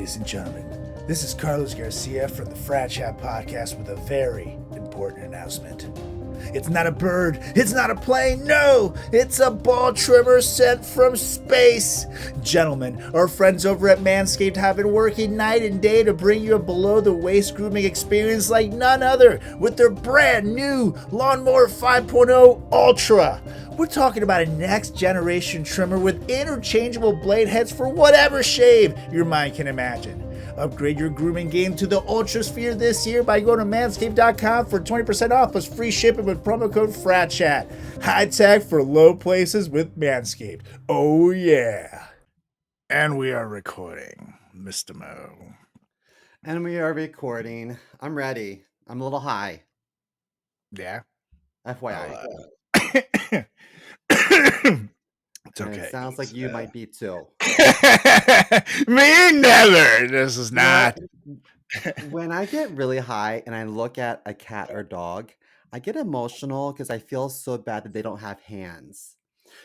Ladies and gentlemen, this is Carlos Garcia from the Frat Chat Podcast with a very important announcement. It's not a bird, it's not a plane, no! It's a ball trimmer sent from space! Gentlemen, our friends over at Manscaped have been working night and day to bring you a below-the-waist grooming experience like none other with their brand new Lawnmower 5.0 Ultra. We're talking about a next-generation trimmer with interchangeable blade heads for whatever shave your mind can imagine. Upgrade your grooming game to the Ultrasphere this year by going to manscaped.com for 20% off plus free shipping with promo code FRATCHAT. High tech for low places with Manscaped. Oh yeah. And we are recording, Mr. Mo. And we are recording. I'm ready. I'm a little high. Yeah. FYI. It's okay. And it sounds like you might be too. Me never. This is not. When I get really high and I look at a cat or dog, I get emotional because I feel so bad that they don't have hands.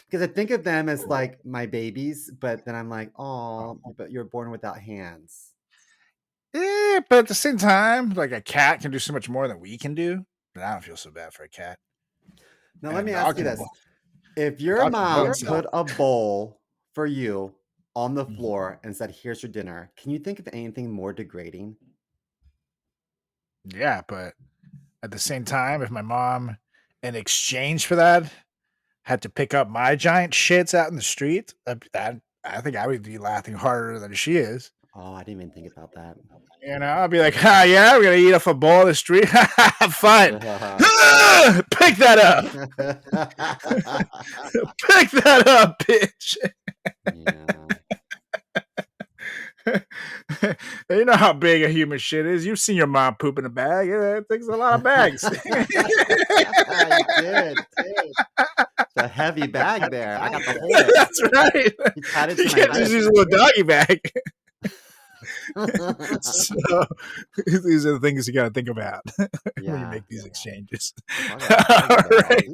Because I think of them as like my babies, but then I'm like, oh, but you're born without hands. Yeah, but at the same time, like a cat can do so much more than we can do. But I don't feel so bad for a cat. Now, let me ask you this. If your mom put a bowl for you on the floor and said, here's your dinner, can you think of anything more degrading? Yeah, but at the same time, if my mom, in exchange for that, had to pick up my giant shits out in the street, I think I would be laughing harder than she is. Oh, I didn't even think about that. You know, I'd be like, yeah, we're going to eat off a bowl in the street. Fine. Pick that up. Pick that up, bitch. Yeah. You know how big a human shit is. You've seen your mom poop in a bag. It takes a lot of bags. I did. It's a heavy bag there. I got the whole. That's right. You had it You to can't my just use a little doggy bag. So these are the things you got to think about when you make these exchanges. All right.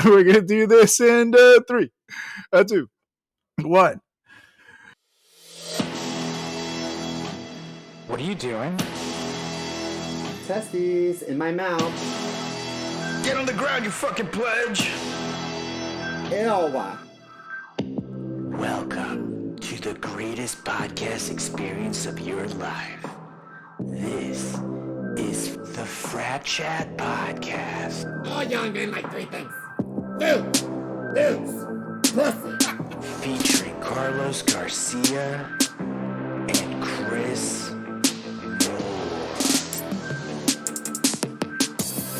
We're going to do this in 3, 2, 1. What are you doing? Testes in my mouth. Get on the ground, you fucking pledge. Ew. Welcome to the greatest podcast experience of your life. This is the Frat Chat Podcast. All young men like 3 things. Dudes, pussy. Featuring Carlos Garcia and Chris.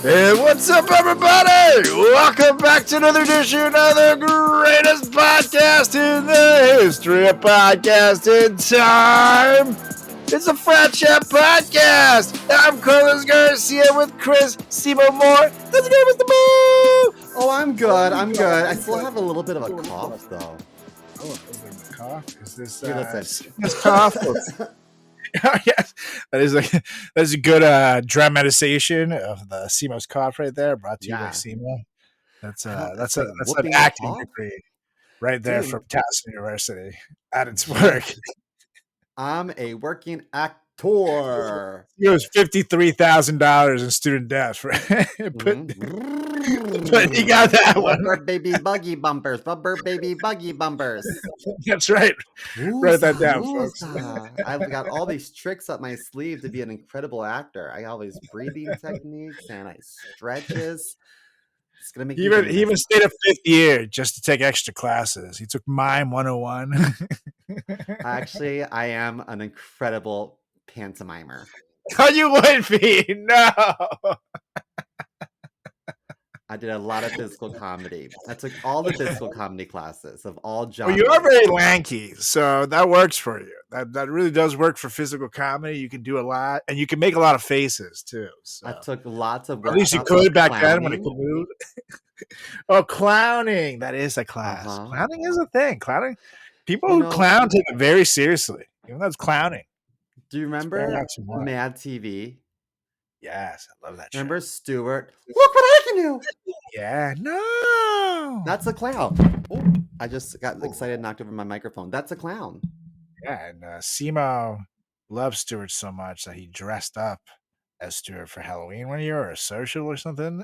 Hey, what's up, everybody? Welcome back to another edition of the greatest podcast in the history of podcasting time. It's the Frat Chat Podcast. I'm Carlos Garcia with Chris Simo Moore. How's it going, Mr. Boo? Oh, I'm good. I'm good. I still have a little bit of a cough, though. Oh, is there a cough? Is this this cough? Oh, yes, that is a good dramatization of the Simo's cough right there, brought to you by Simo. That's an acting degree right there from Towson University at its work. I'm a working actor. It was $53,000 in student debt for but he got that one. Rubber baby buggy bumpers. Rubber baby buggy bumpers. That's right. Write that down, folks. I've got all these tricks up my sleeve to be an incredible actor. I got all these breathing techniques and I stretches. It's gonna make he even stayed a 5th year just to take extra classes. He took Mime 101. Actually, I am an incredible pantomimer. Oh, you would be. No. I did a lot of physical comedy. I took all the physical comedy classes of all genres. Well, you are very lanky, so that works for you. That really does work for physical comedy. You can do a lot, and you can make a lot of faces too. So. I took lots of. At least you could back then when it could move. Oh, clowning! That is a class. Clowning is a thing. Clowning. People who clown take it very seriously, even though it's clowning. Do you remember Mad TV? Yes, I love that show. Remember Stewart? Look what I can do! Yeah, no! That's a clown. Oh, I just got excited and knocked over my microphone. That's a clown. Yeah, and Simo loves Stuart so much that he dressed up as Stuart for Halloween one year or a social or something.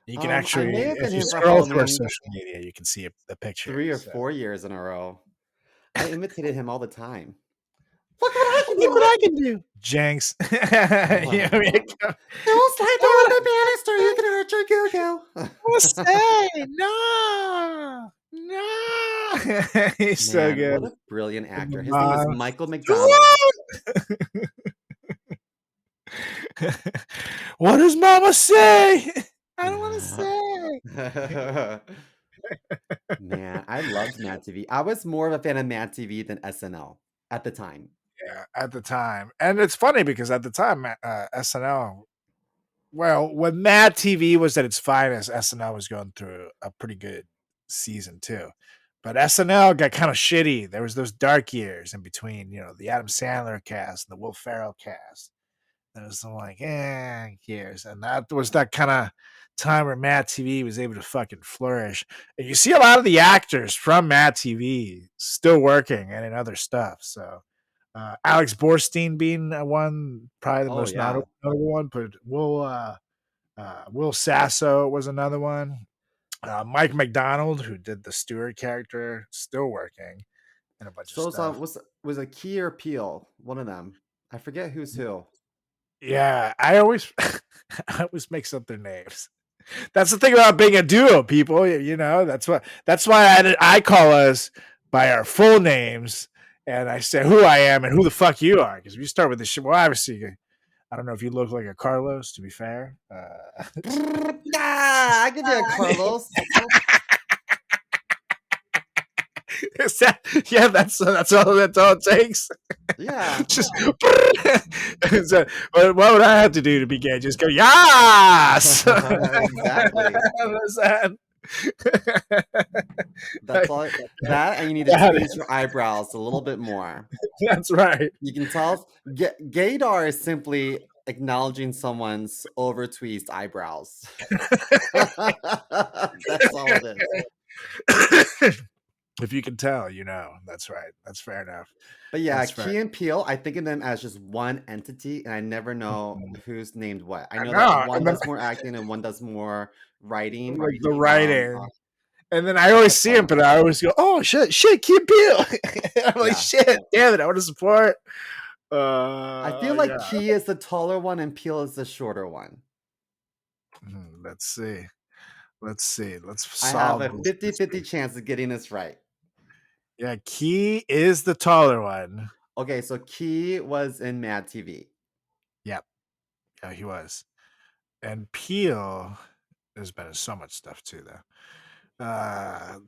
You can I actually, may have been if you him for scroll through our Halloween social media, you can see the picture. 3 or So 4 years in a row. I imitated him all the time. Look what I can look what do! I can do, Jinx. You know, Don't slide down the banister, you can hurt your goo-goo. will say no, no. He's so Man, good. what a brilliant And the actor. His name is mom, Michael McDonald. what does Mama say? I don't want to say. Man, I loved Mad TV. I was more of a fan of Mad TV than SNL at the time. Yeah, at the time, and it's funny because at the time, SNL. Well, when Mad TV was at its finest, SNL was going through a pretty good season too. But SNL got kind of shitty. There was those dark years in between, the Adam Sandler cast and the Will Ferrell cast. There was some like, who cares? And that was that kind of time where Mad TV was able to fucking flourish. And you see a lot of the actors from Mad TV still working and in other stuff. So Alex Borstein being one, probably the Oh, most yeah. notable one, but Will Sasso was another one. Mike McDonald, who did the Stewart character, still working and a bunch of So stuff. was a Key or Peel, one of them. I forget who's who. Yeah, I always I always mix up their names. That's the thing about being a duo, people. That's why I call us by our full names, and I say who I am and who the fuck you are. Because if you start with this shit, well, obviously, I don't know if you look like a Carlos. To be fair, I could be a Carlos. yeah, that's all it takes. Yeah. Just so, what would I have to do to be gay? Just go, yes. Exactly. That's all. That and you need to tweeze your eyebrows a little bit more. That's right. You can tell gaydar is simply acknowledging someone's over tweezed eyebrows. That's all it is. If you can tell, that's right. That's fair enough. But yeah, That's Key fair. and Peele, I think of them as just one entity, and I never know who's named what. I know know, that one and then- does more acting and one does more writing. Like the writing. Um, And then I always see him, but I always go, "Oh shit, Key and Peele." I'm like, Yeah. "Shit, damn it, I want to support." I feel like yeah. Key is the taller one and Peele is the shorter one. Let's see. Let's I solve have a this 50-50 mystery. chance of getting this right. Yeah, Key is the taller one. Okay, so Key was in Mad TV. Yep. Yeah, he was. And Peele has been in so much stuff too, though.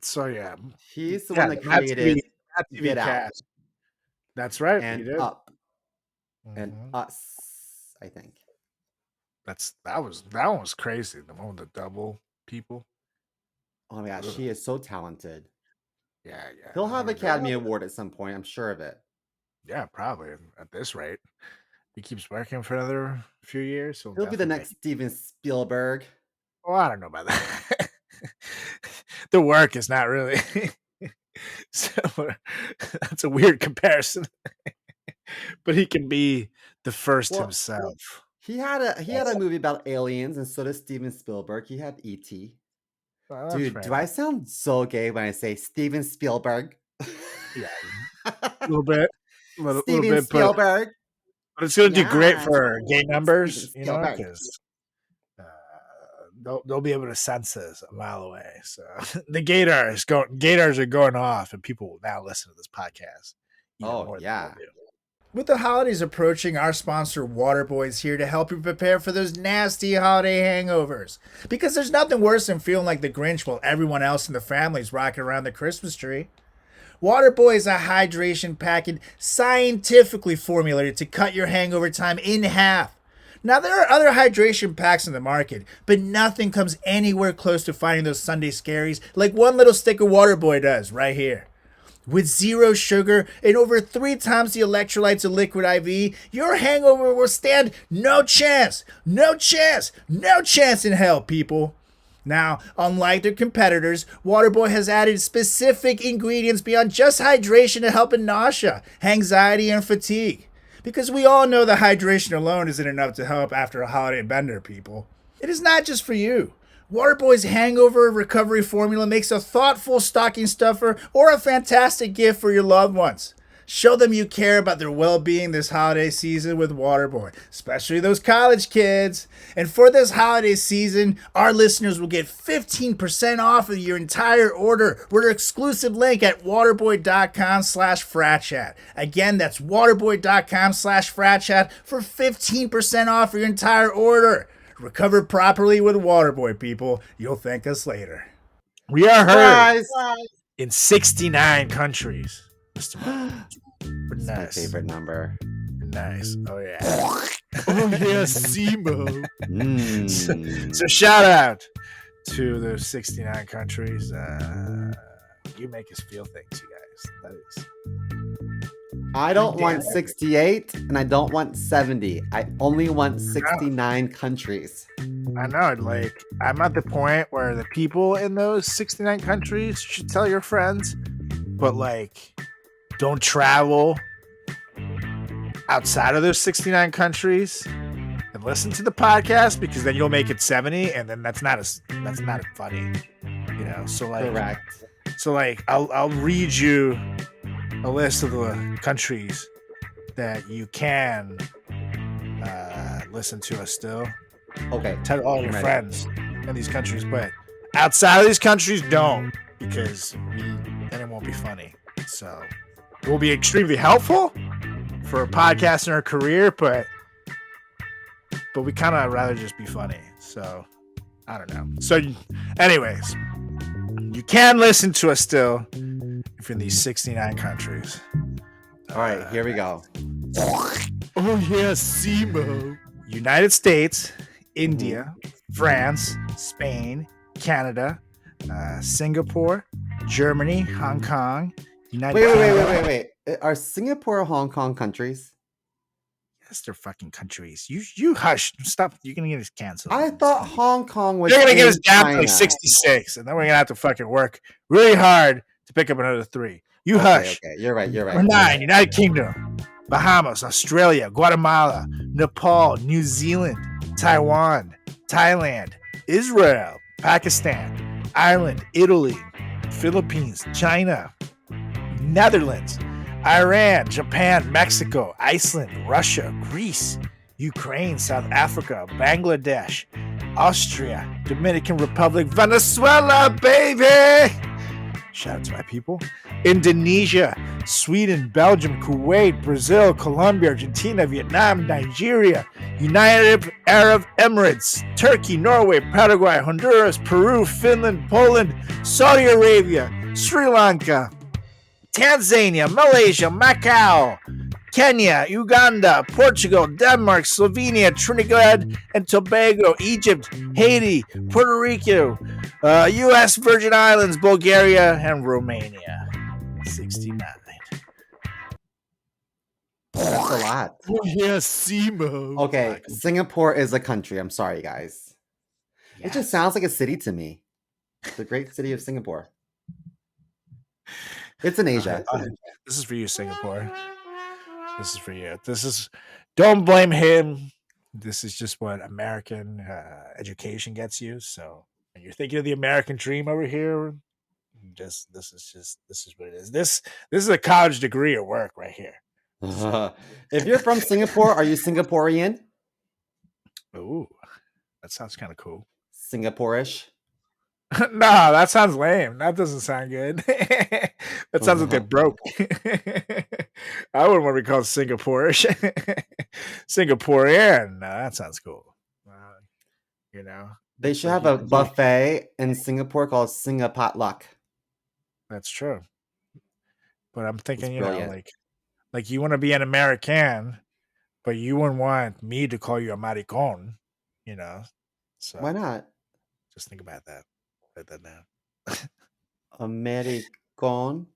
So yeah. He's the Yeah, one that Mad created Mad TV Get Out cast. That's right. he and did. Up and Mhm. Us, I think. That one was crazy. The one with the double people. Oh my gosh, Ugh. he is so talented. Yeah. He'll have I mean, Academy Award at some point, I'm sure of it. yeah, probably at this rate. He keeps working for another few years. He'll be the definitely next Steven Spielberg. Well, I don't know about that. The work is not really. So that's a weird comparison. But he can be the first Well, himself. He had a movie about aliens, and so does Steven Spielberg. He had E.T. Well, that's Dude, fair do I sound so gay when I say Steven Spielberg? Yeah, a little bit, Steven bit, Spielberg. but it's going to do great Yes. for gay numbers, Steven Spielberg. because they'll be able to sense this a mile away. So the gators are going off, and people will now listen to this podcast. even Oh, more than yeah. they do. With the holidays approaching, our sponsor Waterboy is here to help you prepare for those nasty holiday hangovers. Because there's nothing worse than feeling like the Grinch while everyone else in the family is rocking around the Christmas tree. Waterboy is a hydration packet scientifically formulated to cut your hangover time in half. Now, there are other hydration packs in the market, but nothing comes anywhere close to finding those Sunday scaries like one little stick of Waterboy does right here. With 0 sugar and over 3 times the electrolytes of Liquid IV, your hangover will stand no chance in hell, people. Now, unlike their competitors, Waterboy has added specific ingredients beyond just hydration to help in nausea, anxiety, and fatigue. Because we all know that hydration alone isn't enough to help after a holiday bender, people. It is not just for you. Waterboy's hangover recovery formula makes a thoughtful stocking stuffer or a fantastic gift for your loved ones. Show them you care about their well-being this holiday season with Waterboy, especially those college kids. And for this holiday season, our listeners will get 15% off of your entire order with our exclusive link at waterboy.com/fratchat. Again, that's waterboy.com/fratchat for 15% off your entire order. Recover properly with Waterboy, people. You'll thank us later. We are heard Guys. in 69 countries. Mr. Mike. It's my favorite number. Nice. Oh, yeah. Oh, yeah, Simo. Mm. So shout out to those 69 countries. You make us feel things, you guys. That is. I don't want 68 and I don't want 70. I only want 69 countries. I know, like, I'm at the point where the people in those 69 countries should tell your friends, but, like, don't travel outside of those 69 countries and listen to the podcast, because then you'll make it 70, and then that's not funny, you know. So like, Correct. So like, I'll read you a list of the countries that you can listen to us still. Okay. Tell all your I'm ready. friends in these countries, but outside of these countries, don't, because then it won't be funny. So it will be extremely helpful for a podcast in our career, but we kind of rather just be funny. So I don't know. So anyways, you can listen to us still if you're in these 69 countries. All right, here we go. Oh yeah, Simo. United States, India, France, Spain, Canada, Singapore, Germany, Hong Kong, United Kingdom. Wait. Are Singapore or Hong Kong countries? Yes, they're fucking countries. You hush. Stop. You're gonna get us canceled. I thought Hong Kong was. You're gonna get us down China. to like 66, and then we're gonna have to fucking work really hard to pick up another 3. You hush. Okay, you're right. Or 9. United Kingdom, Bahamas, Australia, Guatemala, Nepal, New Zealand, Taiwan, Thailand, Israel, Pakistan, Ireland, Italy, Philippines, China, Netherlands, Iran, Japan, Mexico, Iceland, Russia, Greece, Ukraine, South Africa, Bangladesh, Austria, Dominican Republic, Venezuela, baby! Shout out to my people. Indonesia, Sweden, Belgium, Kuwait, Brazil, Colombia, Argentina, Vietnam, Nigeria, United Arab Emirates, Turkey, Norway, Paraguay, Honduras, Peru, Finland, Poland, Saudi Arabia, Sri Lanka, Tanzania, Malaysia, Macau, Kenya, Uganda, Portugal, Denmark, Slovenia, Trinidad and Tobago, Egypt, Haiti, Puerto Rico, U.S. Virgin Islands, Bulgaria, and Romania. 69. That's a lot. Oh, yeah, Simo. Okay, Singapore is a country. I'm sorry, guys. It just sounds like a city to me. The great city of Singapore. It's in Asia. This is for you, Singapore. This is for you. Don't blame him. This is just what American education gets you. So when you're thinking of the American dream over here, this is what it is. This is a college degree at work right here. If you're from Singapore, are you Singaporean? Ooh, that sounds kind of cool. Singapore-ish? No, that sounds lame. That doesn't sound good. That sounds like they're broke. I wouldn't want to be called Singaporeish. Singaporean. No, that sounds cool. You know, They should have a buffet in Singapore called Singapotluck. that's true. But I'm thinking, It's brilliant. like you want to be an American, but you wouldn't want me to call you a maricon, you know? So Why not? just think about that. Write that down. American?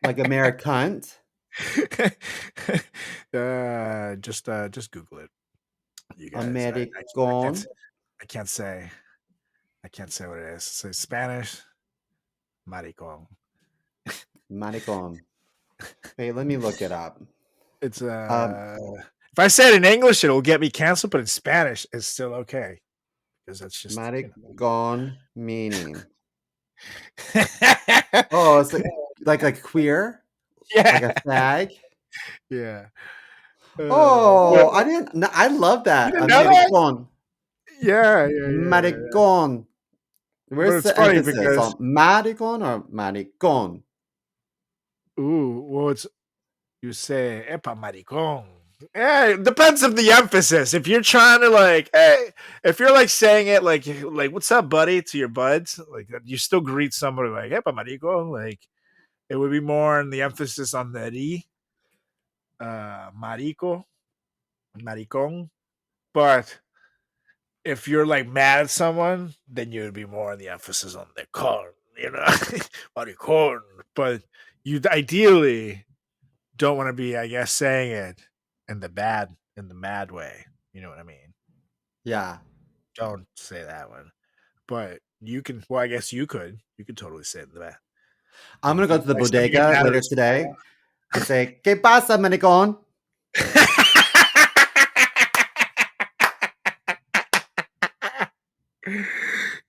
Like Americant? Just Google it. You guys. American? I can't say what it is. So Spanish, maricon. Maricon. Wait, let me look it up. It's Um, if I say it in English, it'll get me canceled, but in Spanish, it's still okay because that's just Maricon meaning. yeah, Oh, it's like queer, like a fag. yeah. Oh, But I didn't. No, I love you that. didn't know that? Maricon, Yeah. maricon. But Where's it's the funny emphasis because on maricon or maricon? well, it's you say "epa maricón." Yeah, it depends of the emphasis. If you're trying to like, hey, if you're like saying it like "What's up, buddy?" to your buds, like you still greet somebody like "epa maricón." Like it would be more in the emphasis on the "ri," marico, maricón. But if you're like mad at someone, then you would be more on the emphasis on the con, maricón. But you ideally don't want to be, I guess, saying it in the mad way. You know what I mean? Yeah, Don't say that one. But you can. Well, I guess you could. You could totally say it in the bad. I'm gonna go to the Like somebody get bodega mad at later us. today and say, "¿Qué pasa, maricon?"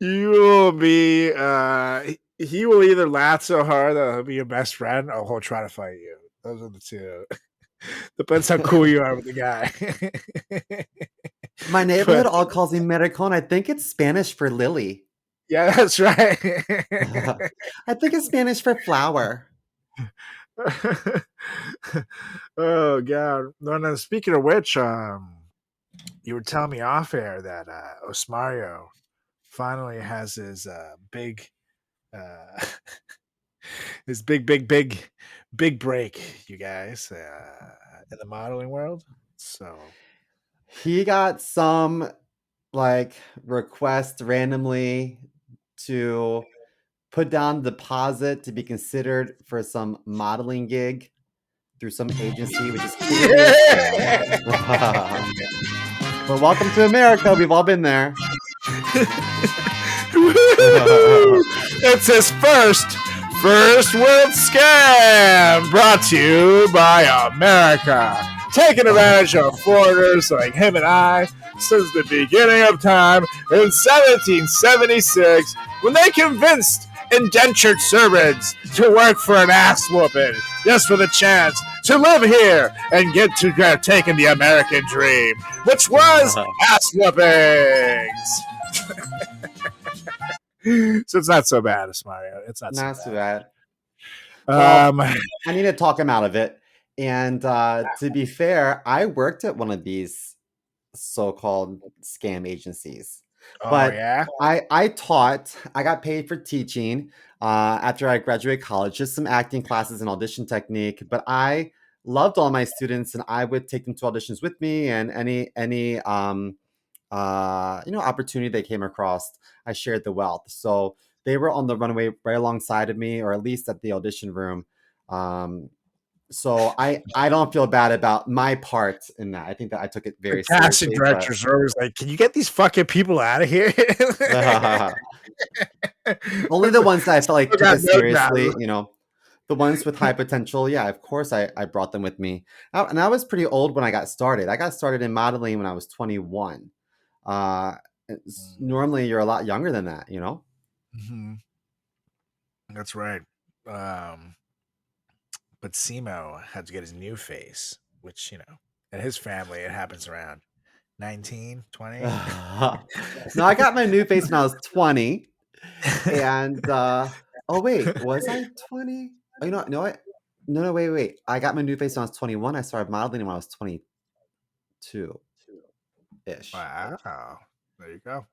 You will be. He will either laugh so hard that he'll be your best friend, or he'll try to fight you. Those are the two. Depends how cool you are with the guy. My neighborhood But all calls me maricon. I think it's Spanish for lily. yeah, that's right. I think it's Spanish for flower. Oh god. No, speaking of which, you were telling me off air that Osmario finally has his big uh his big break, you guys, in the modeling world. So He got some like request randomly to put down deposit to be considered for some modeling gig through some agency, which is clearly a scam. But welcome to America. We've all been there. It's his first world scam, brought to you by America, taking advantage of foreigners like him and I since the beginning of time in 1776, when they convinced indentured servants to work for an ass whooping just for the chance to live here and get to taking the American dream, which was ass whoopings. So it's not so bad, Mario. It's not Not so too bad. bad. Well, I need to talk him out of it. And to be fair, I worked at one of these so-called scam agencies. But yeah. I taught, I got paid for teaching after I graduated college, just some acting classes and audition technique. But I loved all my students and I would take them to auditions with me and any opportunity they came across, I shared the wealth. So they were on the runway right alongside of me, or at least at the audition room. So I don't feel bad about my part in that. I think that I took it very The casting seriously. directors are always like, "Can you get these fucking people out of here?" Only the ones that I felt like took got it no seriously, doubt. the ones with high potential. Yeah, of course I brought them with me. And I was pretty old when I got started. I got started in modeling when I was 21. Normally you're a lot younger than that, Mm-hmm. That's right. But Simo had to get his new face, which, in his family, it happens around 19, 20. No, I got my new face when I was 20. And oh wait, was I 20? Oh, no, wait. I got my new face when I was 21. I started modeling when I was 22-ish. Wow. There you go.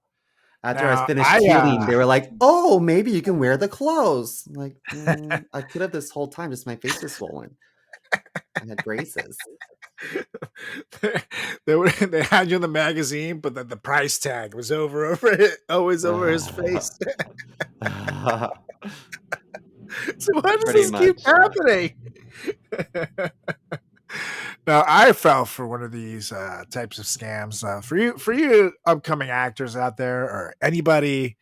After I Now, finished healing, they were like, "Oh, maybe you can wear the clothes." I'm like, I could have this whole time, just my face was swollen. I had braces. they had you in the magazine, but then the price tag was always over his face. So why does Pretty this keep much. happening? Now, I fell for one of these types of scams. For you upcoming actors out there, or anybody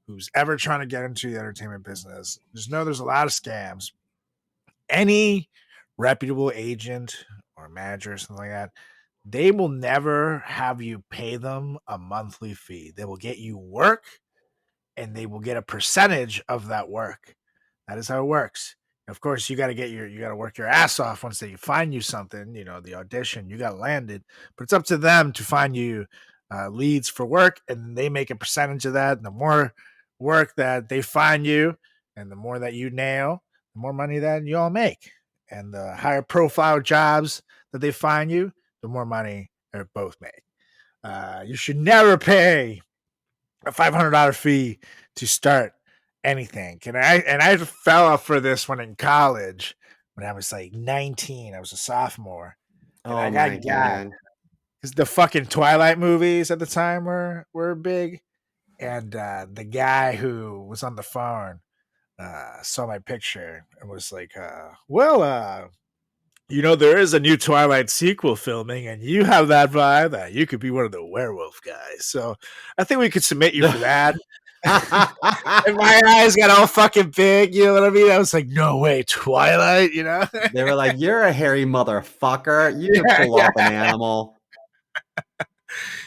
who's ever trying to get into the entertainment business, just know there's a lot of scams. Any reputable agent or manager or something like that, they will never have you pay them a monthly fee. They will get you work and they will get a percentage of that work. That is how it works. Of course, you got to work your ass off once they find you something. The audition, you got to land it, but it's up to them to find you leads for work, and they make a percentage of that. And the more work that they find you, and the more that you nail, the more money that you all make. And the higher profile jobs that they find you, the more money they both make. You should never pay a $500 fee to start anything. I fell up for this one in college when I was like 19. I was a sophomore. And Oh I my got god. because the fucking Twilight movies at the time were big. And the guy who was on the phone saw my picture and was like, there is a new Twilight sequel filming, and you have that vibe that you could be one of the werewolf guys. So I think we could submit you for that. And my eyes got all fucking big, you know what I mean? I was like, no way, Twilight, They were like, "You're a hairy motherfucker. You can Yeah, pull off an animal."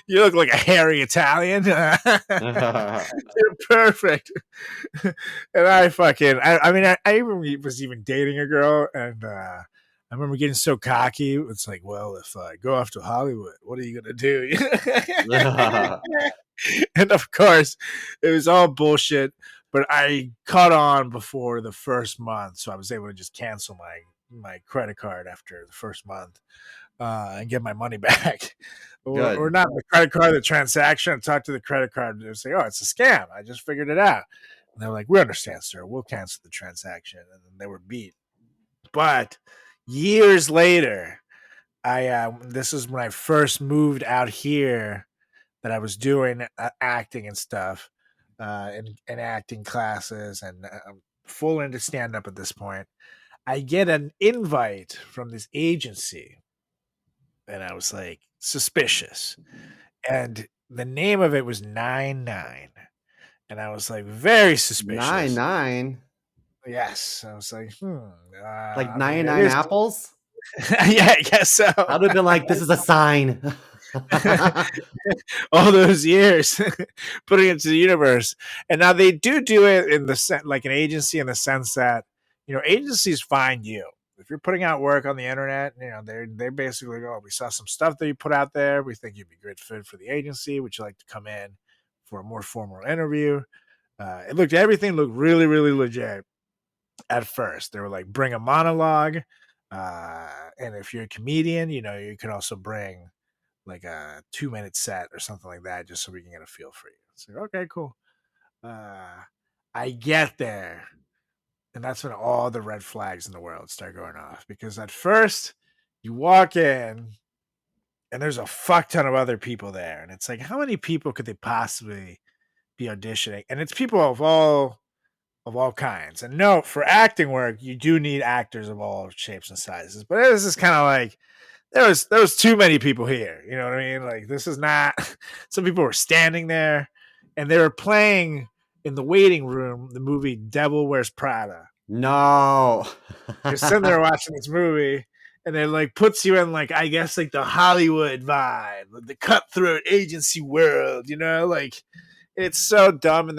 You look like a hairy Italian. You're perfect. And I even was even dating a girl, and I remember getting so cocky. It's like, well, if I go off to Hollywood, what are you gonna do? And of course, it was all bullshit. But I caught on before the first month, so I was able to just cancel my credit card after the first month and get my money back. Or not the credit card, the transaction. I talked to the credit card and they say, "Oh, it's a scam. I just figured it out." And they're like, "We understand, sir. We'll cancel the transaction." And then they were beat. But years later, this is when I first moved out here, that I was doing acting and stuff, and acting classes, and full into stand up at this point. I get an invite from this agency, and I was like suspicious. And the name of it was 99, and I was like very suspicious. 9-9. Yes, I was like, Like I mean, 99 apples? Yeah, I guess so. I would have been like, "This is a sign." All those years putting it to the universe. And now they do it in the like an agency, in the sense that agencies find you if you're putting out work on the internet. They're basically go, "Oh, we saw some stuff that you put out there, we think you'd be a great fit for the agency, would you like to come in for a more formal interview?" Everything looked really, really legit at first. They were like, bring a monologue, and if you're a comedian, you can also bring like a 2-minute set or something like that, just so we can get a feel for you. So, okay, cool. I get there, and that's when all the red flags in the world start going off, because at first you walk in and there's a fuck ton of other people there, and it's like, how many people could they possibly be auditioning? And it's people of all kinds. And no, for acting work, you do need actors of all shapes and sizes. But this is kind of like, there was too many people here. You know what I mean? Like, this is not. Some people were standing there, and they were playing in the waiting room the movie Devil Wears Prada. No. You're sitting there watching this movie, and it like puts you in, like, I guess, like the Hollywood vibe, the cutthroat agency world. Like, it's so dumb.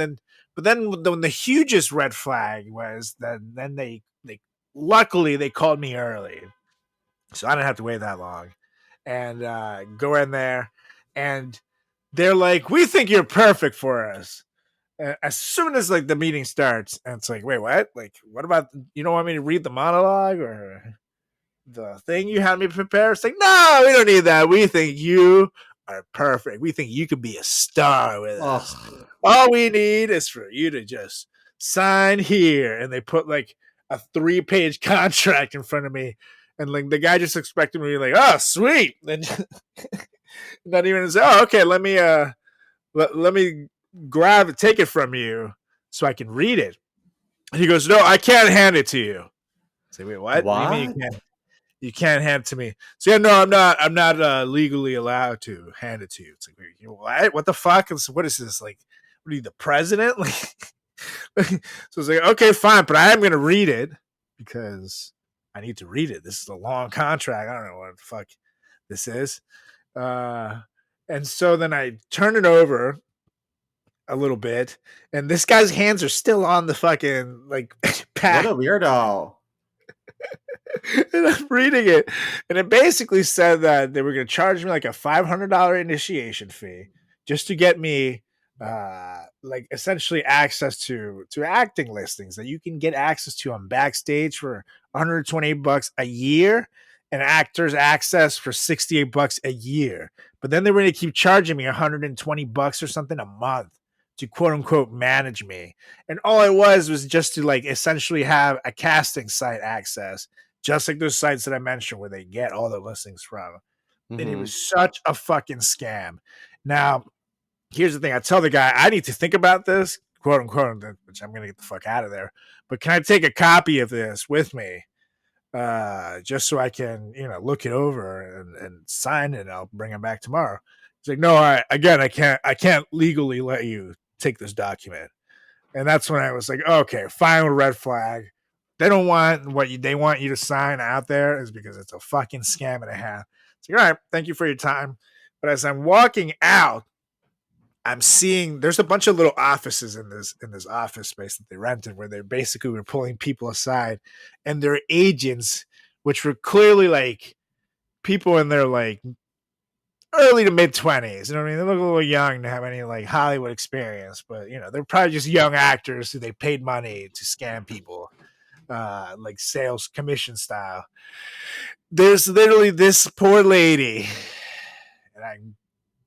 But then the hugest red flag was that then they luckily they called me early, so I didn't have to wait that long, and go in there, and they're like, "We think you're perfect for us." And as soon as like the meeting starts, and it's like, "Wait, what? Like, what about, you don't want me to read the monologue or the thing you had me prepare?" It's like, "No, we don't need that. We think you are perfect. We think you could be a star with us. All we need is for you to just sign here." And they put like a 3-page contract in front of me, and like the guy just expected me to be like, "Oh, sweet," and not even say, "Oh, okay, let me let me take it from you so I can read it." And he goes, "No, I can't hand it to you." I say, "Wait, what? What do you mean you can't?" You can't hand it to me. So yeah, no, I'm not legally allowed to hand it to you. It's like, what the fuck? What is this? Like, what are you, the president? Like, so it's like, okay, fine, but I am gonna read it because I need to read it. This is a long contract. I don't know what the fuck this is. And so then I turn it over a little bit, and this guy's hands are still on the fucking like pad. What a weirdo. And I'm reading it, and it basically said that they were going to charge me like a $500 initiation fee just to get me like essentially access to acting listings that you can get access to on Backstage for $128 a year, and actors access for $68 a year. But then they were going to keep charging me $120 or something a month to quote unquote manage me. And all it was just to like essentially have a casting site access, just like those sites that I mentioned where they get all the listings from. And it was such a fucking scam. Now, here's the thing. I tell the guy, I need to think about this, quote unquote, which I'm going to get the fuck out of there. But can I take a copy of this with me? Just so I can, look it over and sign it, and I'll bring it back tomorrow. He's like, no, I can't legally let you take this document. And that's when I was like, okay, final red flag. They don't want they want you to sign out there is because it's a fucking scam and a half. It's like, all right, thank you for your time. But as I'm walking out, I'm seeing there's a bunch of little offices in this office space that they rented where they basically were pulling people aside, and their agents, which were clearly like people in their like early to mid 20s. You know what I mean? They look a little young to have any like Hollywood experience, but they're probably just young actors who they paid money to scam people, like sales commission style. There's literally this poor lady, and I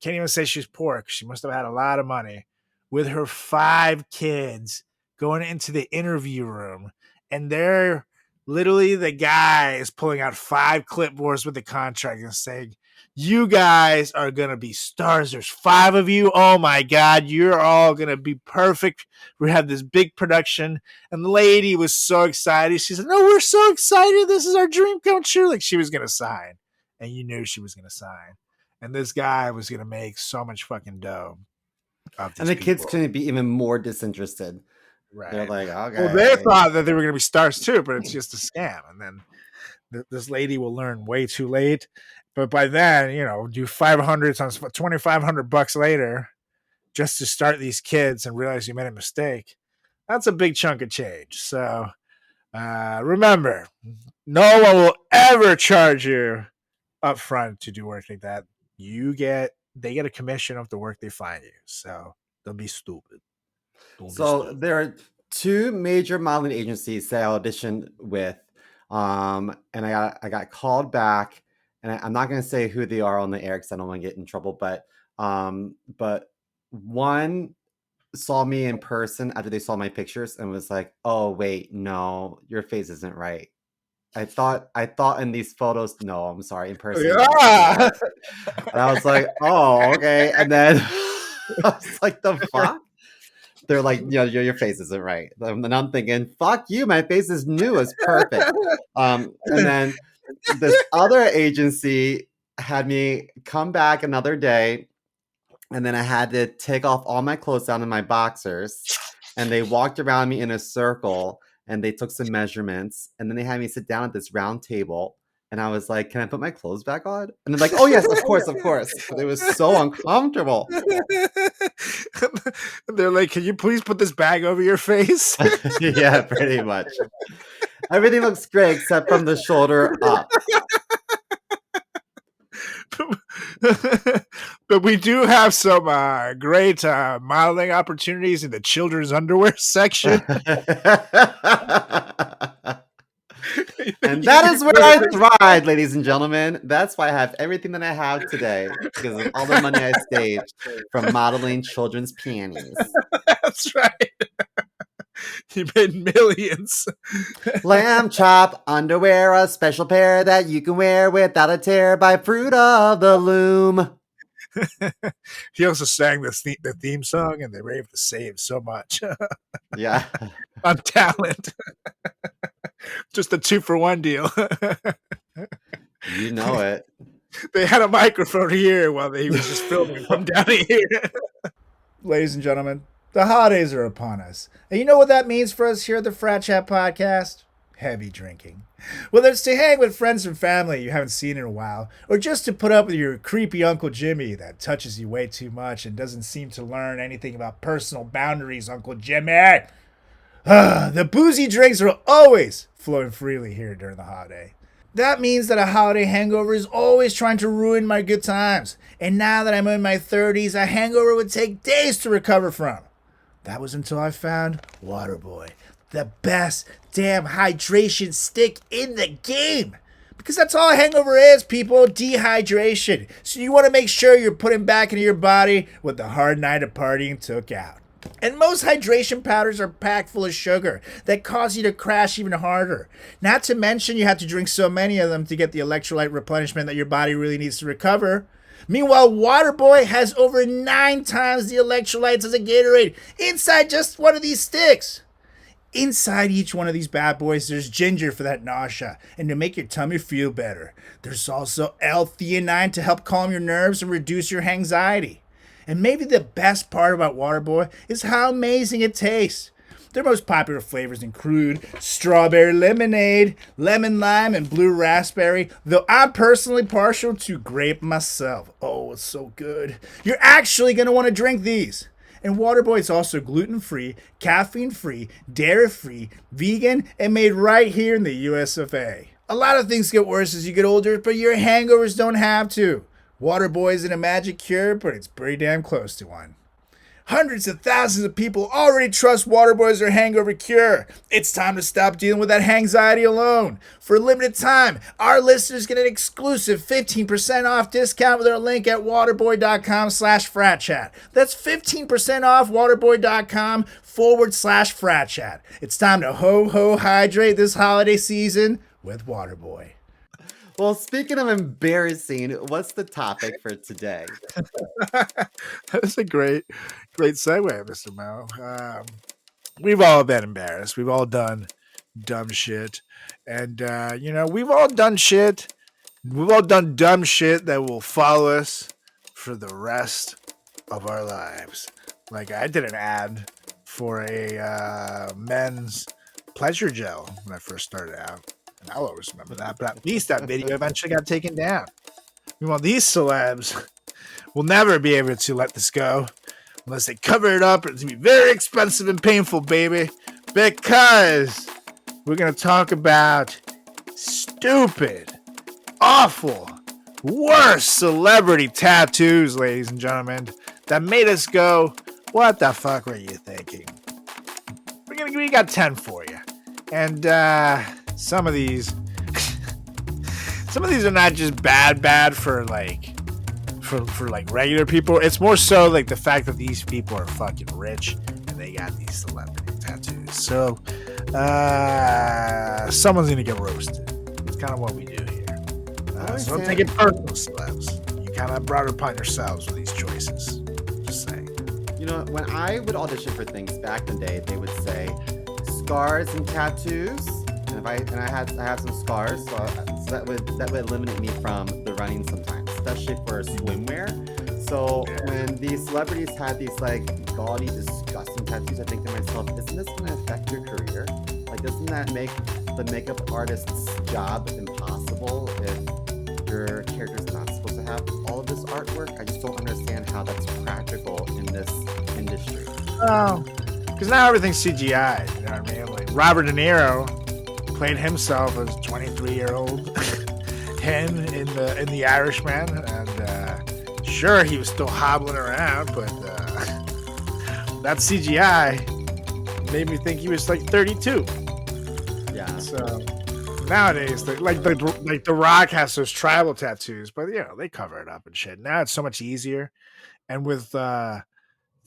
can't even say she's poor because she must have had a lot of money, with her 5 kids going into the interview room, and they're literally, the guy is pulling out 5 clipboards with the contract and saying, you guys are going to be stars. There's 5 of you. Oh my God. You're all going to be perfect. We have this big production. And the lady was so excited. She said, no, we're so excited. This is our dream come true. Like she was going to sign, and you knew she was going to sign. And this guy was going to make so much fucking dough. And the kids couldn't be even more disinterested. Right. They're like, okay. Well, they thought that they were going to be stars too, but it's just a scam. And then this lady will learn way too late. But by then, do 500 times $2,500 later just to start these kids and realize you made a mistake. That's a big chunk of change. So remember, no one will ever charge you up front to do work like that. They get a commission of the work they find you. So don't be stupid. There are 2 major modeling agencies that I auditioned with, and I got called back, and I'm not going to say who they are on the air because I don't want to get in trouble. But one saw me in person after they saw my pictures and was like, "Oh wait, no, your face isn't right. I thought in these photos, no, I'm sorry, in person." Yeah. And I was like, "Oh, okay." And then I was like, "The fuck." They're like, your face isn't right. And I'm thinking, fuck you, my face is new, it's perfect. And then this other agency had me come back another day, and then I had to take off all my clothes down to my boxers, and they walked around me in a circle, and they took some measurements, and then they had me sit down at this round table. And I was like, can I put my clothes back on? And they're like, oh, yes, of course. But it was so uncomfortable. They're like, can you please put this bag over your face? Yeah, pretty much. Everything looks great except from the shoulder up. But we do have some great modeling opportunities in the children's underwear section. And that is where I thrive, ladies and gentlemen. That's why I have everything that I have today, because of all the money I saved from modeling children's panties. That's right. You made millions. Lamb chop underwear, a special pair that you can wear without a tear by Fruit of the Loom. He also sang the theme song, and they were able to save so much. Yeah. On talent. Just a 2-for-1 deal. You know it. They had a microphone here while he was just filming one down here. Ladies and gentlemen, the holidays are upon us. And you know what that means for us here at the Frat Chat Podcast? Heavy drinking. Whether it's to hang with friends and family you haven't seen in a while, or just to put up with your creepy Uncle Jimmy that touches you way too much and doesn't seem to learn anything about personal boundaries, Uncle Jimmy. The boozy drinks are always flowing freely here during the holiday. That means that a holiday hangover is always trying to ruin my good times. And now that I'm in my 30s, a hangover would take days to recover from. That was until I found Waterboy, the best damn hydration stick in the game. Because that's all a hangover is, people, dehydration. So you want to make sure you're putting back into your body what the hard night of partying took out. And most hydration powders are packed full of sugar that cause you to crash even harder. Not to mention you have to drink so many of them to get the electrolyte replenishment that your body really needs to recover. Meanwhile, Waterboy has over 9 times the electrolytes as a Gatorade inside just one of these sticks. Inside each one of these bad boys, there's ginger for that nausea and to make your tummy feel better. There's also L-theanine to help calm your nerves and reduce your anxiety. And maybe the best part about Waterboy is how amazing it tastes. Their most popular flavors include strawberry lemonade, lemon lime, and blue raspberry, though I'm personally partial to grape myself. Oh, it's so good. You're actually going to want to drink these. And Waterboy is also gluten-free, caffeine-free, dairy-free, vegan, and made right here in the US of A. A lot of things get worse as you get older, but your hangovers don't have to. Waterboy isn't a magic cure, but it's pretty damn close to one. Hundreds of thousands of people already trust Waterboy as their hangover cure. It's time to stop dealing with that anxiety alone. For a limited time, our listeners get an exclusive 15% off discount with our link at waterboy.com/fratchat. That's 15% off waterboy.com/fratchat. It's time to hydrate this holiday season with Waterboy. Well, speaking of embarrassing, what's the topic for today? That's a great segue, Mr. Mo. We've all been embarrassed. We've all done dumb shit. And, we've all done shit. We've all done dumb shit that will follow us for the rest of our lives. Like, I did an ad for a men's pleasure gel when I first started out. And I'll always remember that. But at least that video eventually got taken down. Meanwhile, these celebs will never be able to let this go unless they cover it up. It's going to be very expensive and painful, baby. Because we're going to talk about stupid, awful, worst celebrity tattoos, ladies and gentlemen, that made us go, what the fuck were you thinking? We got 10 for you. And some of these are not just bad for regular people. It's more so like the fact that these people are fucking rich and they got these celebrity tattoos. So someone's gonna get roasted. It's kind of what we do here. So don't take it personal, celebs. You kind of brought it upon yourselves with these choices. Just saying. You know, when I would audition for things back in the day, they would say scars and tattoos. And I have some scars, so that would eliminate me from the running sometimes, especially for swimwear. So when these celebrities had these like gaudy, disgusting tattoos, I think to myself, isn't this going to affect your career? Like, doesn't that make the makeup artist's job impossible if your character's not supposed to have all of this artwork? I just don't understand how that's practical in this industry. Oh, because now everything's CGI. You know what I mean? Like Robert De Niro played himself as 23-year-old him in the Irishman, and sure, he was still hobbling around, but that CGI made me think he was like 32. Yeah. So nowadays, like The Rock has those tribal tattoos, but they cover it up and shit. Now it's so much easier, and with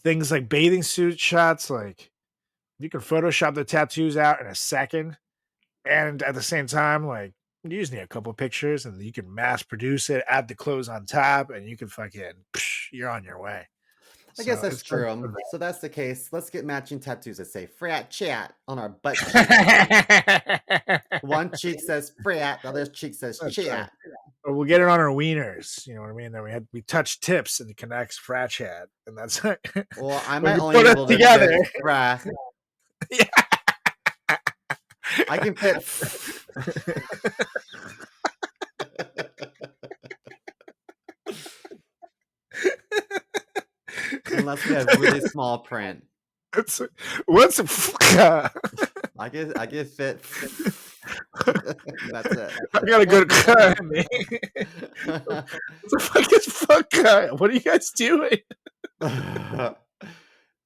things like bathing suit shots, like you can Photoshop the tattoos out in a second. And at the same time, like, you just need a couple pictures and you can mass produce it, add the clothes on top, and you can you're on your way. I guess that's true. So that's the case. Let's get matching tattoos that say frat chat on our butt cheek. One cheek says frat, the other cheek says chat. Or we'll get it on our wieners. You know what I mean? Then we touch tips and it connects frat chat, and that's when Well, I we might only put be it able to together. fit fra. Yeah. I can fit. Unless we have really small print. What's I can fit. That's it. I gotta go to cut me. What the fuck is fuck cut? What are you guys doing?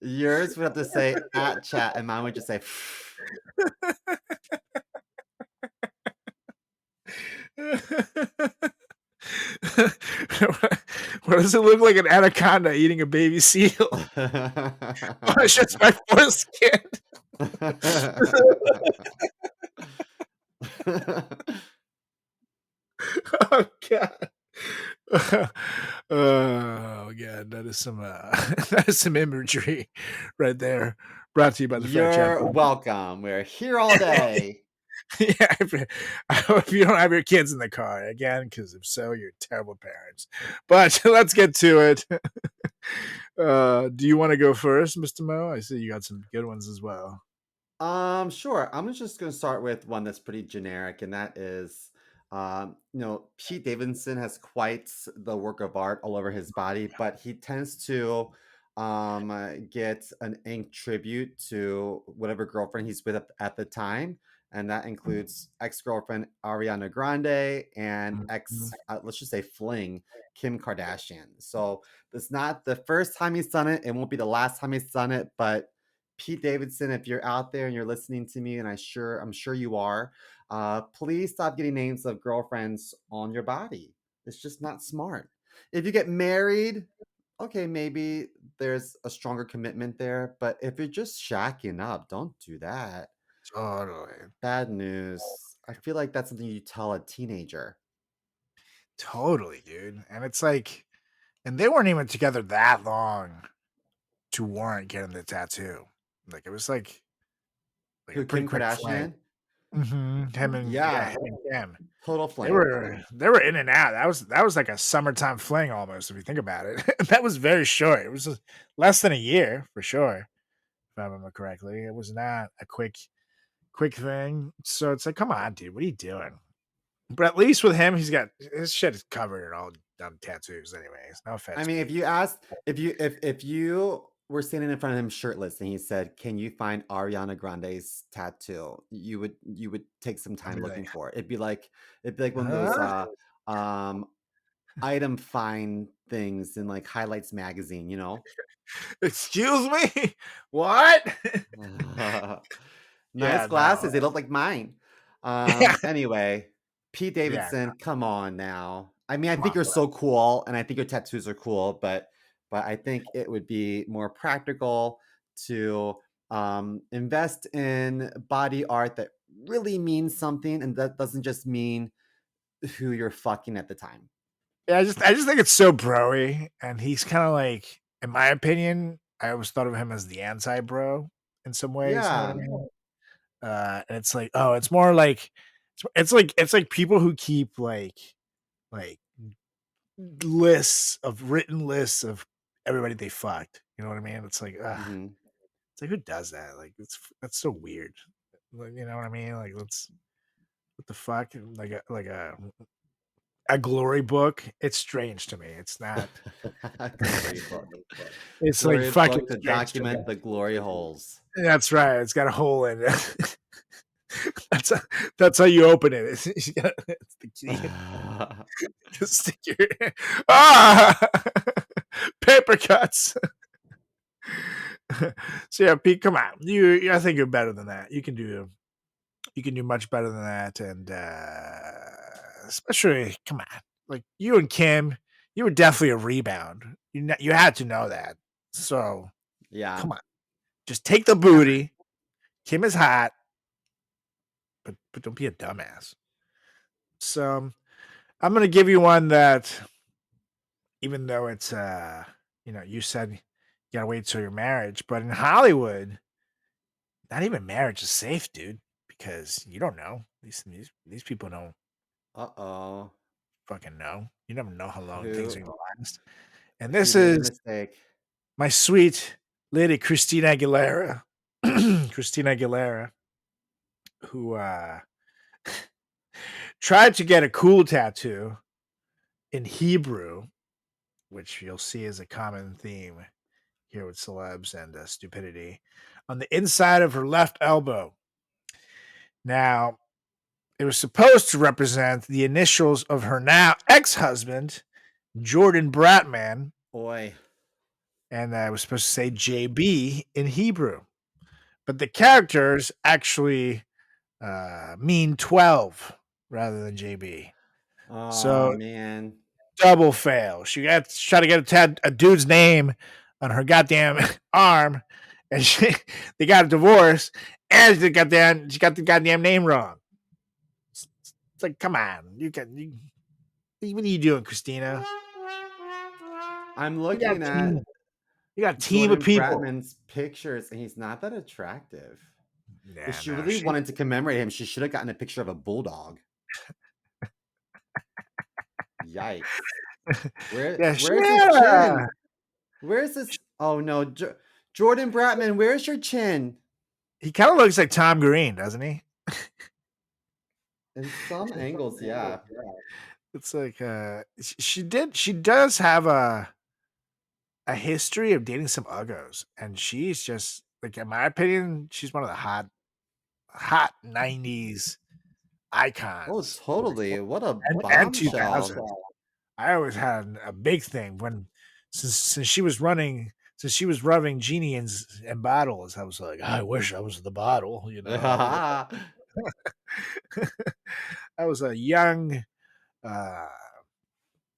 Yours would have to say at chat, and mine would just say. What does it look like? An anaconda eating a baby seal? Oh, it's just my foreskin. Oh god. Oh god, that is some that is some imagery right there. Brought to you by the Frat Chat. You're welcome. We're here all day. Yeah, I hope you don't have your kids in the car again, because if so, you're terrible parents. But let's get to it. Do you want to go first, Mr. Mo? I see you got some good ones as well. Sure. I'm just gonna start with one that's pretty generic, and that is, Pete Davidson has quite the work of art all over his body, but he tends to get an ink tribute to whatever girlfriend he's with at the time, and that includes ex-girlfriend Ariana Grande and let's just say fling, Kim Kardashian. So it's not the first time he's done it. It won't be the last time he's done it, but Pete Davidson, if you're out there and you're listening to me, and I'm sure you are, please stop getting names of girlfriends on your body. It's just not smart. If you get married, okay, maybe there's a stronger commitment there. But if you're just shacking up, don't do that. Totally. Bad news. I feel like that's something you tell a teenager. Totally, dude. And it's like, and they weren't even together that long to warrant getting the tattoo. Like it was like Who, a pretty Kim quick fling. Kardashian? Him and Yeah, him and Kim. total They flame. were in and out. That was like a summertime fling almost, if you think about it. That was very short. It was less than a year for sure, if I remember correctly. It was not a quick thing. So it's like, come on, dude, what are you doing? But at least with him, he's got his shit is covered in all dumb tattoos. Anyways, no offense. I mean, if you asked, if you were standing in front of him shirtless and he said, "Can you find Ariana Grande's tattoo?" You would take some time looking for it. It'd be like one of those item find things in like Highlights magazine, you know? Excuse me, what? Nice glasses. They look like mine. Anyway, Pete Davidson, come on now. I mean, I think you're so cool, and I think your tattoos are cool, but I think it would be more practical to invest in body art that really means something, and that doesn't just mean who you're fucking at the time. Yeah, I just think it's so broy, and he's kind of like, in my opinion, I always thought of him as the anti-bro in some ways. You know what I Yeah. mean? And it's like, oh, it's more like it's like people who keep like written lists of everybody they fucked. You know what I mean? It's like, Mhm. it's like, who does that? Like, that's so weird. Like, you know what I mean? Like, what the fuck? Like a glory book. It's strange to me. It's not. Glory book. It's Glory like fucking book to strange to me. document the glory holes. That's right. It's got a hole in it. That's how you open it. It's the key. To stick your paper cuts. So yeah, Pete, come on. I think you're better than that. You can do much better than that, and especially, come on, like you and Kim, you were definitely a rebound. You had to know that. So Yeah. come on, just take the booty. Kim is hot, but don't be a dumbass. So I'm gonna give you one that, even though it's you said you gotta wait till your marriage, but in Hollywood, not even marriage is safe, dude, because you don't know. These people don't. Uh-oh. fucking know. You never know how long things are Who gonna last. And who this made the is mistake? my sweet lady Christina Aguilera. Christina Aguilera, who tried to get a cool tattoo in Hebrew, which you'll see is a common theme here with celebs and stupidity, on the inside of her left elbow. Now, it was supposed to represent the initials of her now ex-husband, Jordan Bratman, Boy. and I was supposed to say JB in Hebrew. But the characters actually mean 12 rather than JB. Oh So man. double fail. She got to try to get a dude's name on her goddamn arm, and they got a divorce, and she got the goddamn name wrong. It's like, come on, what are you doing, Christina? I'm You got looking a at team. You got a team of Jordan people. Bratman's pictures, and he's not that attractive. Nah, If she no, really wanted to commemorate him, she should have gotten a picture of a bulldog. Yikes. yeah, she Where's his had chin? Where's this? Oh no, Jordan Bratman, where's your chin? he kind of looks like Tom Green, doesn't he? In some angles, yeah. It's like she does have a history of dating some uggos, and she's just like, in my opinion, she's one of the hot 90s Oh, icons. totally. What a And bombshell. 2000. I always had a big thing since she was rubbing genie in bottles. I was like, I wish I was the bottle, you know. I was a young, uh,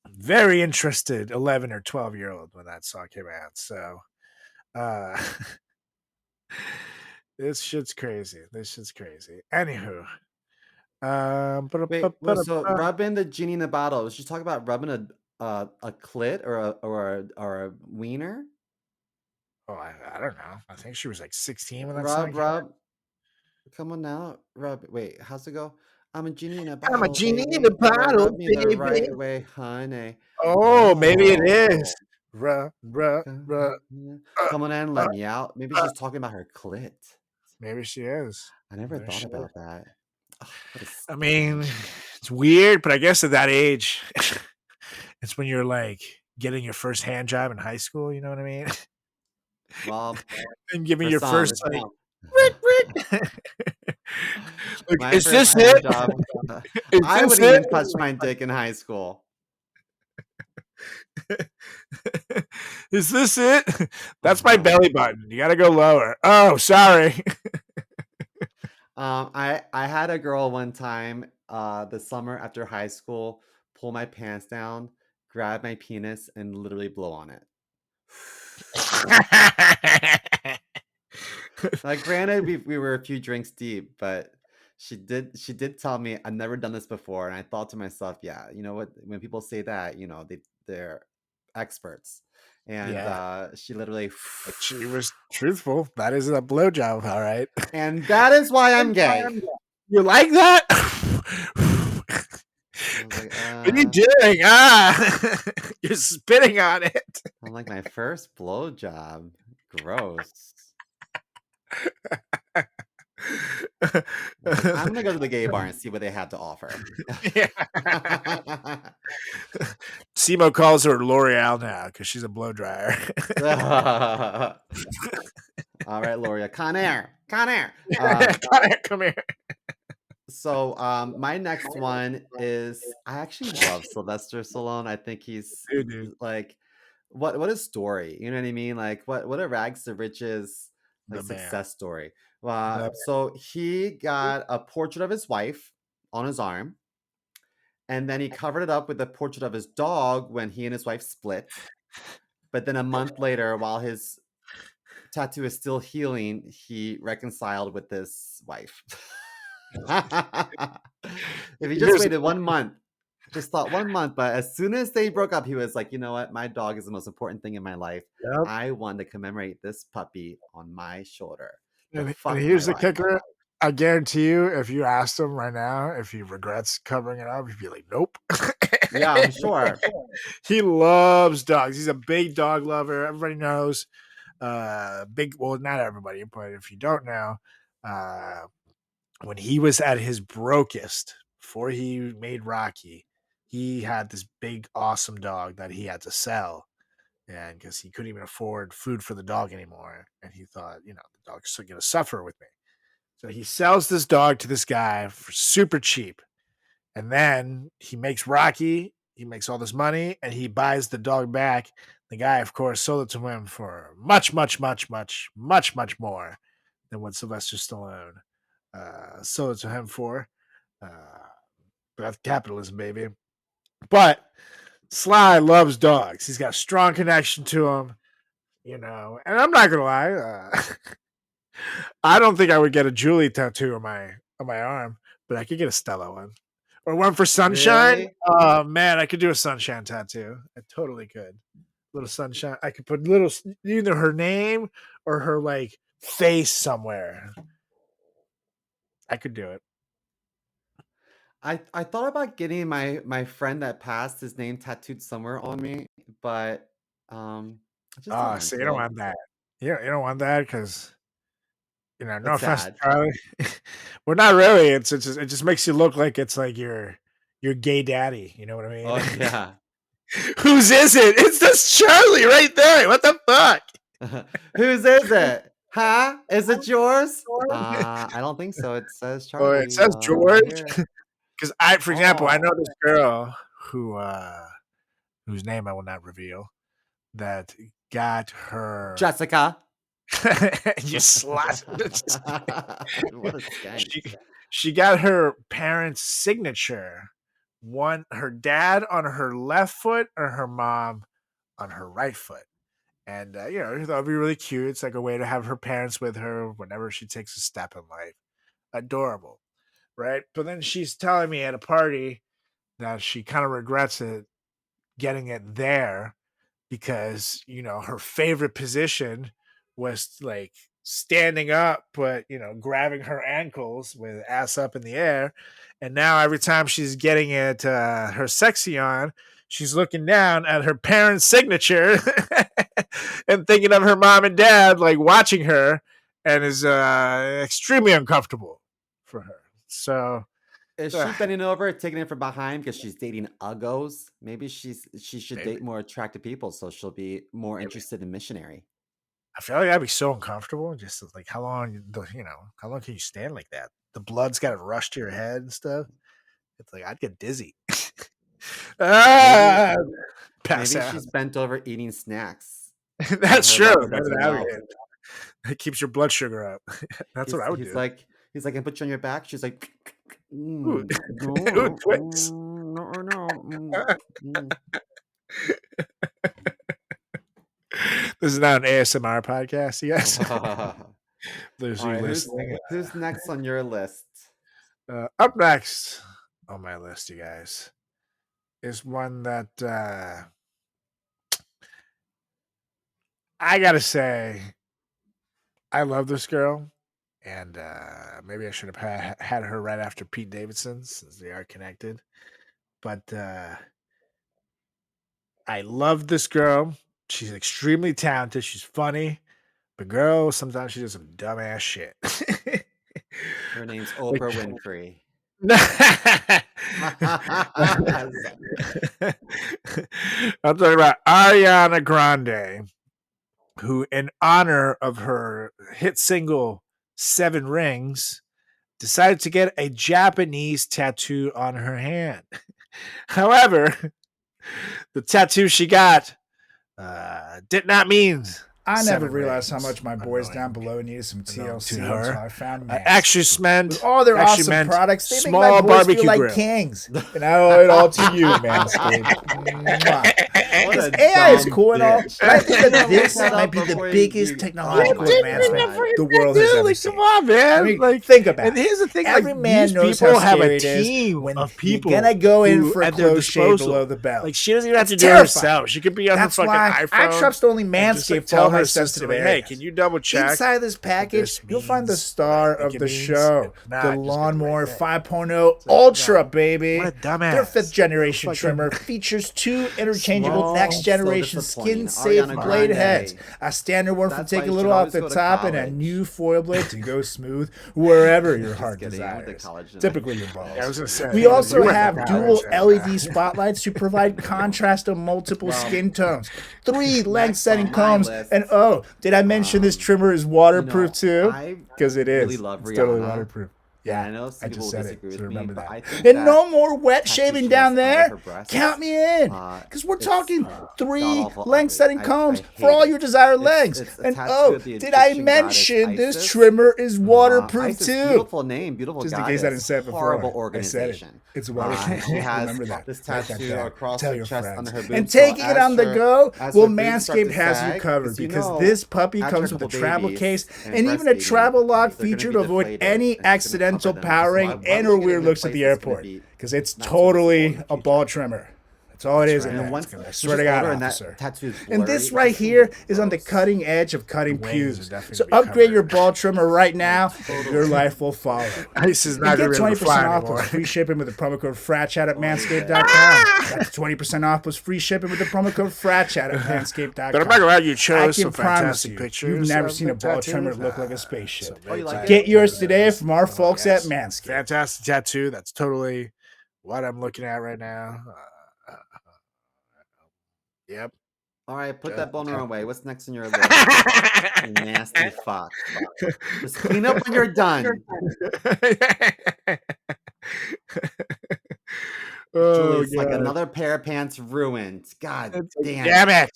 very interested 11 or 12-year-old when that song came out. So, uh, this shit's crazy. Anywho, Wait, so rubbing the genie in the bottle. Was she talking about rubbing a clit or a wiener? oh, I don't know. I think she was like 16 when that song Rub, came out. rub. Come on now. Rub. Wait, how's it go? I'm a genie in a I'm a bottle, genie in baby. a You gotta bottle, rub me the baby. right way, honey. Oh, maybe it is. Ruh, ruh, ruh. Come on in, let me out. Maybe she's talking about her clit. Maybe she is. I never Maybe thought she about is. that. Ugh, what a I mean, scam. it's weird, but I guess at that age, it's when you're like getting your first hand job in high school. You know what I mean? Well, And giving for your some. first like, Rick. Like, My is first this hand it? job. Is I this wouldn't it? even touch my dick in high school. Is this it? That's my belly button. You got to go lower. Oh, sorry. I had a girl one time, the summer after high school, pull my pants down, grab my penis, and literally blow on it. Like, granted, we were a few drinks deep, but she did tell me I've never done this before, and I thought to myself, yeah, you know what? When people say that, you know, they're experts, and Yeah. she literally, She was truthful. That is a blowjob, all right. and that is why I'm gay. You like that? I was like, What are you doing? You're spitting on it. I'm like, my first blowjob. Gross. I'm gonna go to the gay bar and see what they have to offer. Simo calls her L'Oreal now because she's a blow dryer. All right, Loria. Con Air. Come here. So my next one is, I actually love Sylvester Stallone. I think he's Dude. like, what a story. You know what I mean? Like what a rags to riches like The man. success story. The So he got a portrait of his wife on his arm, and then he covered it up with a portrait of his dog when he and his wife split. But then a month later, while his tattoo is still healing, he reconciled with his wife. If he just waited 1 month, just thought 1 month, but as soon as they broke up, he was like, you know what? My dog is the most important thing in my life. Yep. I want to commemorate this puppy on my shoulder. And here's the kicker. I guarantee you, if you asked him right now if he regrets covering it up, he'd be like, nope. Yeah, I'm sure. He loves dogs. He's a big dog lover. Everybody knows. Well, not everybody, but if you don't know, when he was at his brokest, before he made Rocky, he had this big, awesome dog that he had to sell. And because he couldn't even afford food for the dog anymore. And he thought, the dog's still going to suffer with me. So he sells this dog to this guy for super cheap. And then he makes Rocky. He makes all this money and he buys the dog back. The guy, of course, sold it to him for much, much, much, much, much, much more than what Sylvester Stallone sold it to him for. That's capitalism, baby. But Sly loves dogs. He's got a strong connection to them, and I'm not gonna lie. I don't think I would get a Julie tattoo on my arm, but I could get a Stella one. Or one for Sunshine. Really? Oh man, I could do a Sunshine tattoo. I totally could. Little Sunshine. I could put either her name or her like face somewhere. I could do it. I thought about getting my friend that passed his name tattooed somewhere on me, but I just don't Oh, want so you don't to. want that. You don't want that because no It's offense, sad. Charlie. Well, not really. It just makes you look like it's like your gay daddy. You know what I mean? Oh yeah. Whose is it? It's this Charlie right there. What the fuck? Whose is it? Huh? Is it yours? I don't think so. It says Oh, Charlie it says right George. here. Because for example, I know Oh, this girl whose name I will not reveal that got her. Jessica. You slut. What a skank. she got her parents' signature. Her dad on her left foot or her mom on her right foot. And that would be really cute. It's like a way to have her parents with her whenever she takes a step in life. Adorable, right? But then she's telling me at a party that she kind of regrets getting it there because her favorite position was like standing up but grabbing her ankles with ass up in the air, and now every time she's getting it her sexy on, she's looking down at her parents' signature and thinking of her mom and dad like watching her, and is extremely uncomfortable for her. So Is she bending over, taking it from behind because she's dating uggos? Maybe she should maybe. date more attractive people so she'll be more interested in missionary. I feel like I'd be so uncomfortable. Just like how long can you stand like that? The blood's got to rush to your head and stuff. It's like I'd get dizzy. Maybe Pass maybe out. she's bent over eating snacks. That's her true. lover doesn't know. It keeps your blood sugar up. That's what I would He's do. like, I put you on your back. She's like, Ooh. no, Twix. no. This is not an ASMR podcast, you guys. Those All who right, listening. who's next on your list? Up next on my list, you guys, is one that I gotta say, I love this girl, and maybe I should have had her right after Pete Davidson since they are connected. But I love this girl. She's extremely talented. She's funny, but girl, sometimes she does some dumbass shit. Her name's Oprah Winfrey. I'm talking about Ariana Grande, who, in honor of her hit single 7 Rings, decided to get a Japanese tattoo on her hand. However, the tattoo she got did not mean I never 7 realized how rings much my on boys her down hand. below needed some To TLC, her. so I found I Manscaped. actually meant With all their actually awesome meant products, they small make my boys barbecue feel like grill. kings. And I owe it all to you, Manscaped. Mwah. What Because a AI is dumb cool and all, bitch. but I think that Look this that might up be the before biggest you technological comment advancement on it. the world has ever seen. Come on, man. I mean, like, think about and it. here's the thing: Every like, man these knows people how have scary a it is team when of people you're gonna go in who, for a at their close shave disposal. below the belt. Like, she doesn't even have to It's do it terrifying. herself. She could be on That's her fucking why iPhone. I trust only and just, like, Manscaped to tell help high her sensitive assistant, hey, areas. can you double check? Inside this package, you'll find the star of the show, the Lawnmower 5.0 Ultra, baby. What a dumbass. Their 5th generation Fucking trimmer features 2 interchangeable small, next generation so disappointing. skin-safe Ariana blade Grande. heads. A standard one for That's why taking a you little should off the always go to top and a college. new foil blade to go smooth wherever your Just heart kidding, I went to desires. college and Typically your balls. Yeah, I was gonna say, We also you went to have college, dual yeah. LED spotlights to provide contrast to multiple skin tones. 3 length-setting on my combs. list, And oh, did I mention this trimmer is waterproof too? I Because it is. really love It's totally Rihanna. waterproof. Yeah, Yeah, I know some I people just will said it, disagree so with me, remember but that. I think And that no more wet tattoo shaving she down has under there. her breasts, Count me in. uh, Because we're it's talking 3 god-awful length-setting ugly. combs I for all hate your it. desired It's- lengths. it's a And tattoo oh, of the did I Egyptian goddess mention this Isis. trimmer is waterproof Isis, too? beautiful name, beautiful Just in goddess. case I didn't say it before. Horrible I said it. organization. It's waterproof. She has Remember that. this Write that tattoo down. across Tell her your chest friends. under her boobs. And so taking it as on the her- go, as well, her boobs start Manscaped to has you sag, covered you because know, this puppy after comes a with a couple travel babies case and and even a breastfeeding, travel lock they're gonna feature be to avoid deflated, any and it's gonna accidental cover them. So powering why and would or you get weird in a looks at place the that's gonna airport. be Because it's not serviceable in totally the a future? ball trimmer. That's all it is. And in then that. once I when swear to she's God, older and that officer. tattoo's And this blurry, right it's gonna here look is on the gross. cutting edge of cutting The wings pubes. are definitely So gonna be upgrade your covered. ball trimmer right now. Your life will follow. Ice is And not get gonna be able to 20% fly off anymore. plus free shipping with the promo code FRATCHAT at manscaped.com. That's 20% off plus free shipping with the promo code FRATCHAT at manscaped.com. But I'm not glad you I chose can some promise fantastic you, pictures. you've never of seen a the ball tattoo. trimmer look like a So spaceship. very you like excited. Get yours Yes. today from our folks Yes. at Manscaped. Fantastic tattoo. That's totally what I'm looking at right now. Yep. All right, put Good. that boner away. What's next on your list? You nasty fuck. Just clean up when you're done. Oh, Julie's like God. another pair of pants ruined. God It's like, damn. damn it.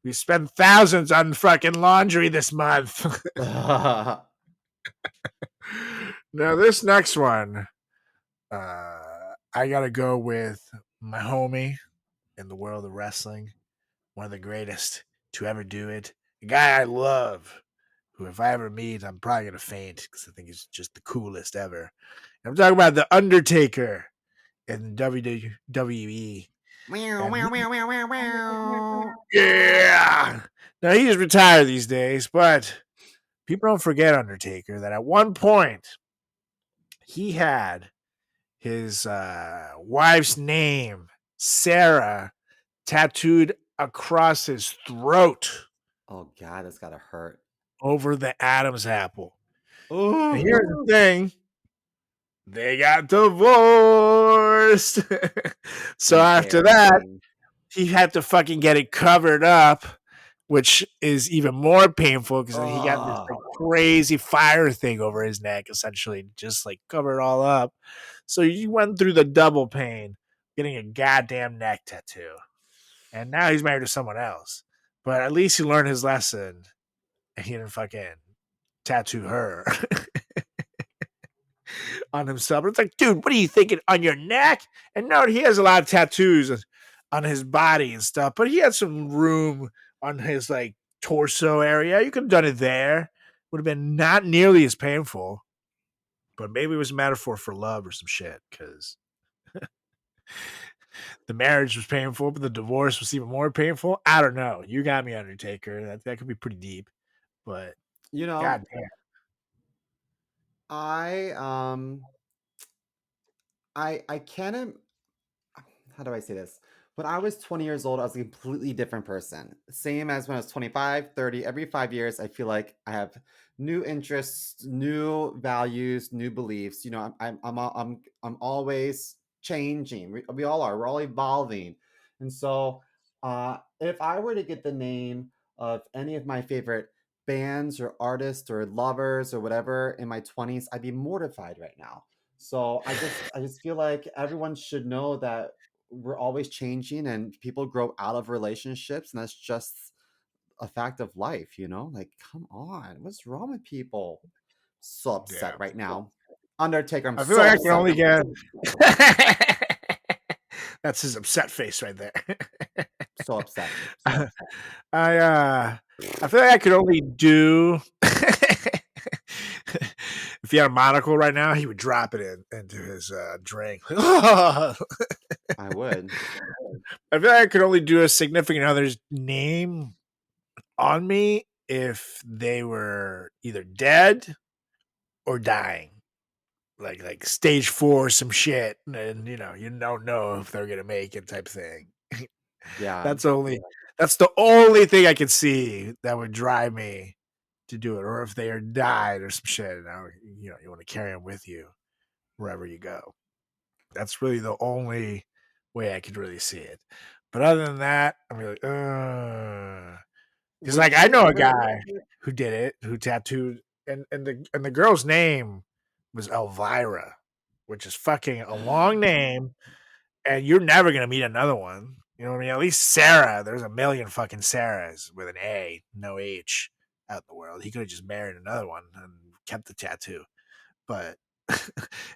We spent thousands on fucking laundry this month. Now, this next one, I got to go with my homie in the world of wrestling, one of the greatest to ever do it, a guy I love, who if I ever meet, I'm probably going to faint because I think he's just the coolest ever. And I'm talking about The Undertaker in WWE. Meow, meow, meow, meow, meow, meow. Yeah. Now he's retired these days, but people don't forget Undertaker that at one point he had his wife's name, Sarah, tattooed across his throat Oh God, that's gotta hurt. over the Adam's apple. Oh, And here's the thing. They got divorced. So after that, he had to fucking get it covered up, which is even more painful because he got this like, crazy fire thing over his neck, essentially, just like cover it all up. So he went through the double pain getting a goddamn neck tattoo. And now he's married to someone else. But at least he learned his lesson and he didn't fucking tattoo her on himself. But it's like, dude, what are you thinking on your neck? And no, he has a lot of tattoos on his body and stuff, but he had some room on his like torso area. You could have done it there. Would have been not nearly as painful, but maybe it was a metaphor for love or some shit because the marriage was painful, but the divorce was even more painful. I don't know. You got me, Undertaker. That could be pretty deep, but you know, God damn. I can't. How do I say this? When I was 20 years old, I was a completely different person. Same as when I was 25, 30. Every 5 years, I feel like I have new interests, new values, new beliefs. You know, I'm always changing. We all are. We're all evolving. And so, if I were to get the name of any of my favorite bands or artists or lovers or whatever in my 20s, I'd be mortified right now. So I just feel like everyone should know that we're always changing and people grow out of relationships, and that's just a fact of life, you know? Like, come on, what's wrong with people? So upset right now. Undertaker, I'm I feel so like I upset. can only get. That's his upset face right there. So upset. I feel like I could only do if he had a monocle right now, he would drop it into his drink. I I would. feel like I could only do a significant other's name on me if they were either dead or dying. Like stage 4 some shit, and you don't know if they're gonna make it type thing. Yeah. That's the only thing I could see that would drive me to do it, or if they are died or some shit. You want to carry them with you wherever you go. That's really the only way I could really see it. But other than that, I'm like, because Would like I you know a ever guy who did it, who tattooed, and the girl's name was Elvira, which is fucking a long name, and you're never gonna meet another one. You know what I mean? At least Sarah. There's a million fucking Sarahs with an A, no H, out in the world. He could have just married another one and kept the tattoo. But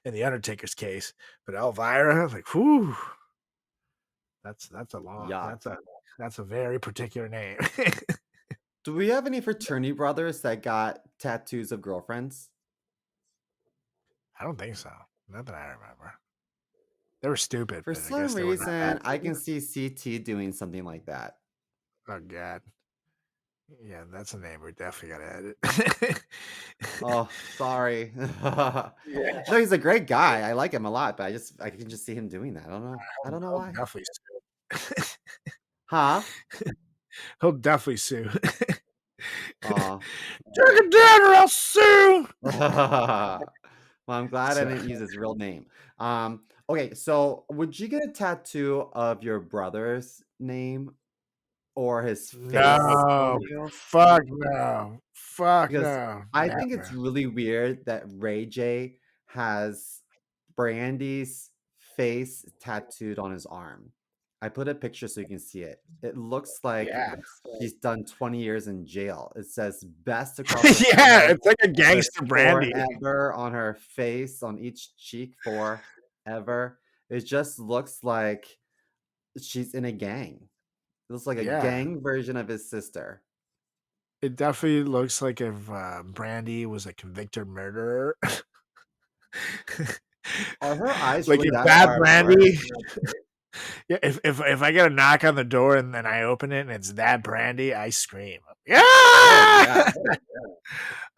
in the Undertaker's case, but Elvira, like, whew, that's a long, Yeah. that's a very particular name. Do we have any fraternity brothers that got tattoos of girlfriends? I don't think so. Not that I remember. They were stupid, For but I some guess they were not bad. reason, I can see CT doing something like that. Oh god. Yeah, that's a name we're definitely gonna edit. Oh, sorry. Yeah. No, he's a great guy. I like him a lot, but I can just see him doing that. I don't know. I don't know He'll why. definitely sue. Huh? He'll definitely sue. Aw. Take it down or I'll sue. Well, I'm glad I So, didn't use his real name. Okay, so would you get a tattoo of your brother's name or his face on no, you? fuck no, fuck Because no, I think it's never. really weird that Ray J has Brandy's face tattooed on his arm. I put a picture so you can see it. It looks like Yeah, he's done 20 years in jail. It says best across the yeah, forehead it's like a with gangster brandy. forever on her face, on each cheek, forever. It just looks like she's in a gang. It looks like a Yeah, gang version of his sister. it definitely looks like if Brandy was a convicted murderer. Are her eyes Like really if that Bad far apart? Brandy, yeah. If I get a knock on the door and then I open it and it's that Brandy, I scream. Yeah, Oh yeah.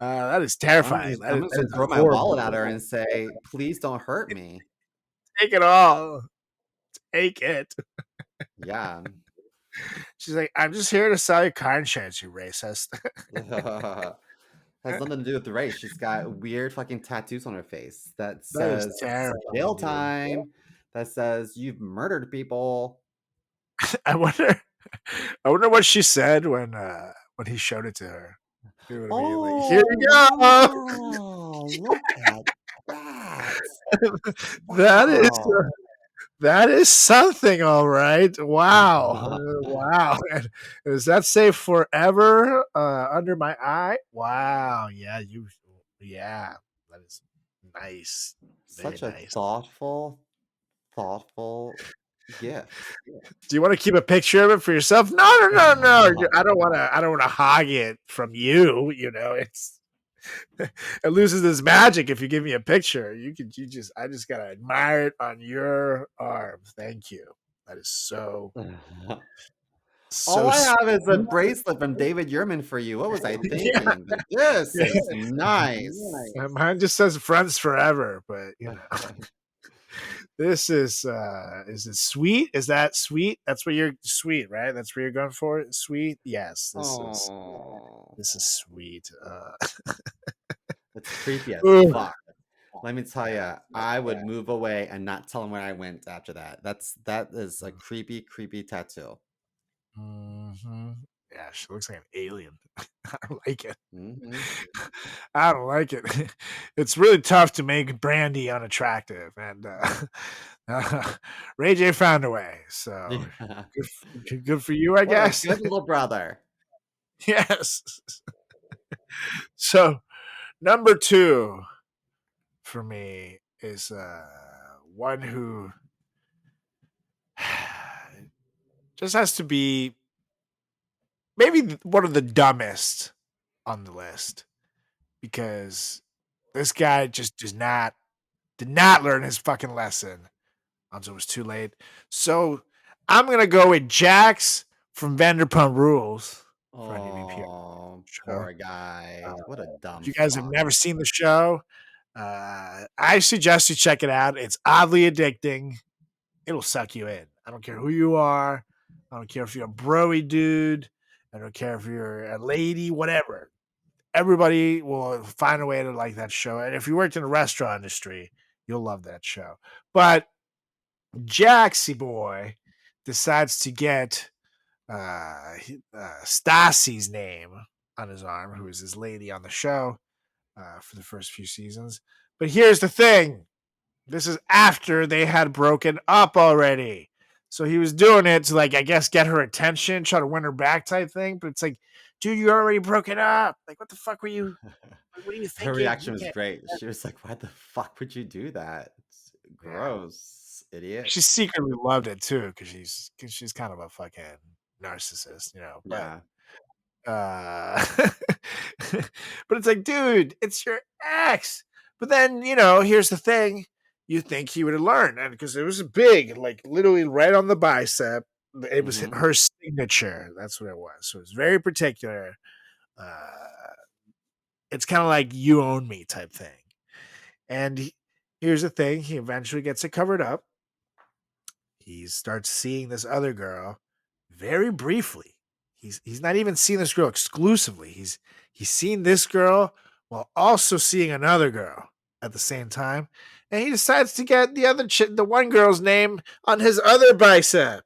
that is I'm terrifying. just, That I'm is, just that gonna is throw my horrible. wallet at her and say, "Please don't hurt me." Take it all. Take it. Yeah. She's like, I'm just here to sell you car insurance, you racist. Has nothing to do with the race. She's got weird fucking tattoos on her face that That is says jail terrifying, dude. time, that says you've murdered people. I wonder what she said when he showed it to her. You know what I mean? Like, here Oh you go. wow! Look at that! that is Wow! that is something, all right. Wow. Wow. And does that say forever under my eye? Wow. Yeah. That is nice. Very Such a nice. thoughtful gift. Do you want to keep a picture of it for yourself? No. I don't want to hog it from you. It loses its magic if you give me a picture. I just gotta admire it on your arm. Thank you. That is All so I have is a sweet. bracelet from David Yerman for you. What was I Yeah, thinking? But this yeah. is nice. Mine just says friends forever, but this is it sweet? Is that sweet? That's what you're sweet, right? That's what you're going for? Sweet? Yes, Oh, this is sweet. it's creepy as Ooh. fuck. Let me tell you, I would move away and not tell him where I went after that. That is a creepy, creepy tattoo. Mm-hmm. Yeah, she looks like an alien. I don't like it. Mm-hmm. I don't like it. It's really tough to make Brandy unattractive, and Ray J found a way. So Yeah. good for you, I What a guess. good little brother. Yes. So number 2 for me is one who just has to be maybe one of the dumbest on the list, because this guy just did not learn his fucking lesson until it was too late. So I'm gonna go with Jax from Vanderpump Rules. for an EVP Oh, show. poor guy. What a If dumb you guys have fuck. never seen the show, I suggest you check it out. It's oddly addicting. It'll suck you in. I don't care who you are. I don't care if you're a broy dude. I don't care if you're a lady, whatever. Everybody will find a way to like that show. And if you worked in the restaurant industry, you'll love that show. But Jaxie Boy decides to get Stassi's name on his arm, who is his lady on the show for the first few seasons. But here's the thing. This is after they had broken up already. So he was doing it to, like, I guess, get her attention, try to win her back type thing. But it's like, dude, you already broken up. Like, what the fuck were you? What are you Her thinking? reaction was great. She was like, "Why the fuck would you do that? It's Yeah. gross, idiot." She secretly loved it too, because she's kind of a fucking narcissist, But Yeah. but it's like, dude, it's your ex. But then, here's the thing. You think he would have learned, and because it was big, like literally right on the bicep. It was Mhm. her signature. That's what it was. So it was very particular. It's kind of like you own me type thing. And here's the thing. He eventually gets it covered up. He starts seeing this other girl very briefly. He's not even seeing this girl exclusively. He's seeing this girl while also seeing another girl at the same time, and he decides to get the one girl's name on his other bicep.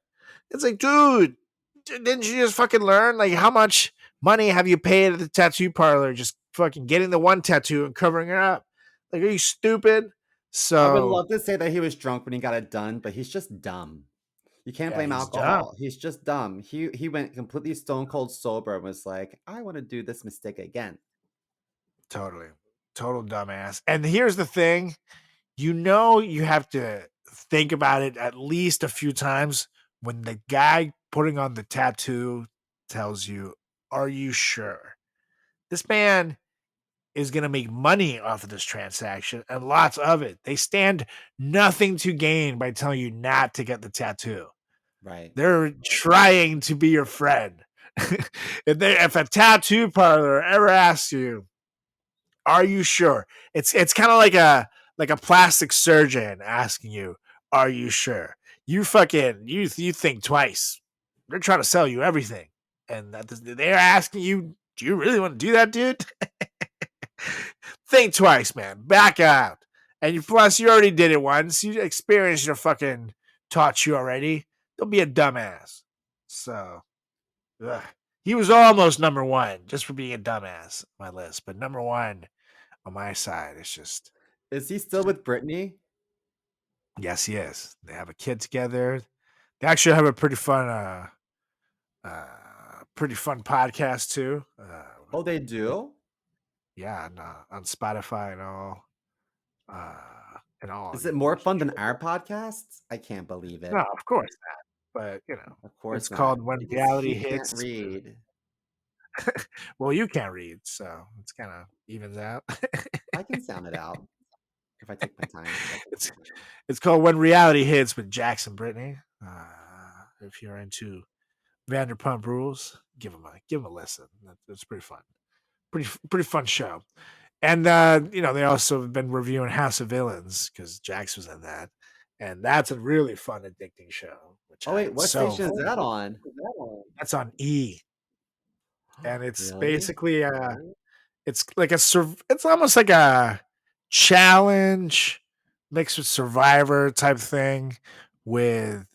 It's like, dude, didn't you just fucking learn? Like, how much money have you paid at the tattoo parlor just fucking getting the one tattoo and covering it up? Like, are you stupid? I would So love to say that he was drunk when he got it done, but he's just dumb. You can't yeah, blame he's dumb. alcohol. He's just dumb. He went completely stone cold sober and was like, "I want to do this mistake again." Totally. Total dumbass. And here's the thing, you have to think about it at least a few times when the guy putting on the tattoo tells you, "Are you sure?" This man is going to make money off of this transaction and lots of it. They stand nothing to gain by telling you not to get the tattoo. Right. They're trying to be your friend. If a tattoo parlor ever asks you, "Are you sure?" It's kind of like a plastic surgeon asking you, "Are you sure?" You think twice. They're trying to sell you everything, and they're asking you, "Do you really want to do that, dude?" Think twice, man. Back out. And plus, you already did it once. You experienced your fucking taught you already. Don't be a dumbass. So, ugh. He was almost number one just for being a dumbass on my list, but number one on my side, it's just, Is he still with Brittany? yes, he is. They have a kid together. They actually have a pretty fun podcast too. Oh, they do? Yeah, on Spotify and all. Is it more fun than our podcasts? I can't believe No, it. of course not. But Of course it's not. called When Because Reality he can't Hits. read. Well, you can't read, so it's kind of evens out. I can sound it out if I take my time. it's it's called When Reality Hits with Jackson Brittany. If you're into Vanderpump Rules, give them a listen. It's pretty fun. Pretty fun show. And they also have been reviewing House of Villains because Jax was in that, and that's a really fun, addicting show. Which Oh, wait, what station is that on? That's on E, and it's Really? basically it's like it's almost like a challenge mixed with Survivor type thing with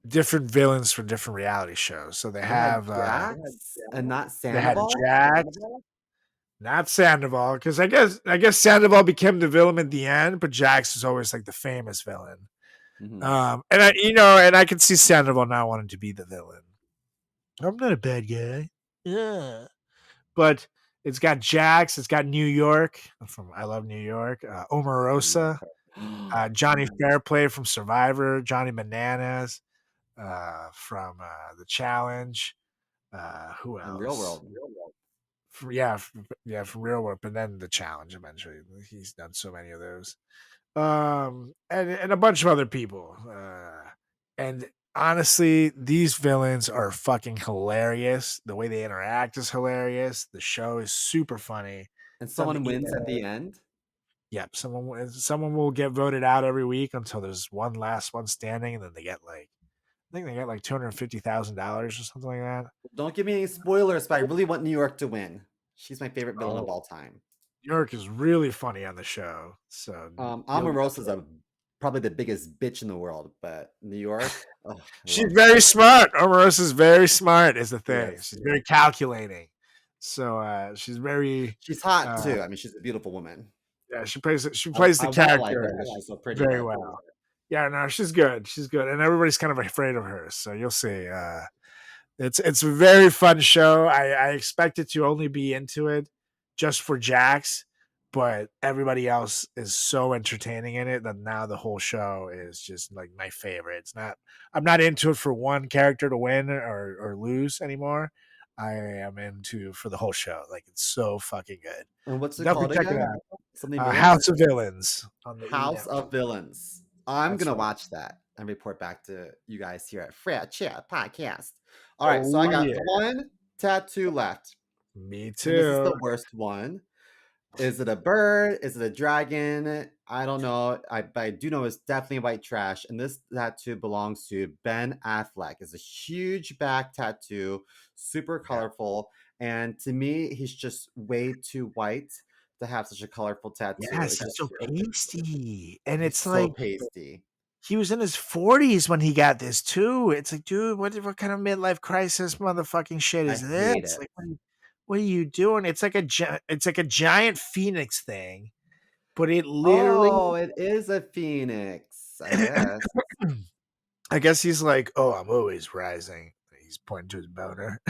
different villains for different reality shows. So they They had have Jax and not they had Sandoval? Jax, not Sandoval, because I guess Sandoval became the villain at the end, but Jax is always like the famous villain. Mhm. And I can see Sandoval not wanting to be the villain. I'm not a bad guy. Yeah. But it's got Jax, it's got New York from I Love New York, Omarosa, Johnny Fairplay from Survivor, Johnny Bananas from The Challenge. Who And Real else? World. From Real World, but then The Challenge eventually. He's done so many of those. And a bunch of other people. And honestly, these villains are fucking hilarious. The way they interact is hilarious. The show is super funny. And It's on someone the wins at the end. Yep, someone will get voted out every week until there's one last one standing, and then they get like I think they get like $250,000 or something like that. Don't give me any spoilers, but I really want New York to win. She's my favorite villain of all time. New York is really funny on the show. So Omarosa's probably the biggest bitch in the world, but New York, oh, she's very smart. Omarosa's very smart is the thing. Yes. She's very calculating. So she's very she's hot too. I mean, she's a beautiful woman. Yeah, she plays the character She's so pretty, very well. Yeah, no, she's good. She's good, and everybody's kind of afraid of her. So you'll see. It's a very fun show. I expected to only be into it just for Jax, but everybody else is so entertaining in it that now the whole show is just like my favorite. I'm not into it for one character to win or lose anymore. I am into for the whole show. Like it's so fucking good. And what's it Definitely called check again? it out. House of Villains. On the House of Villains. I'm That's gonna right. watch that and report back to you guys here at Frat Chat Podcast. All right, so I got one tattoo left. Me And this is too. the worst one. Is it a bird? Is it a dragon? I don't know. But I do know it's definitely white trash. And this tattoo belongs to Ben Affleck. It's a huge back tattoo, super colorful. And to me, he's just way too white to have such a colorful tattoo. Yes, it's so pasty. And it's so like pasty. he was in his 40s when he got this too. It's like, dude, what kind of midlife crisis motherfucking shit is this? Like, what are you doing? It's like a giant phoenix thing, but it literally. Oh, it is a phoenix. I guess. I guess he's like, oh, I'm always rising. He's pointing to his boner,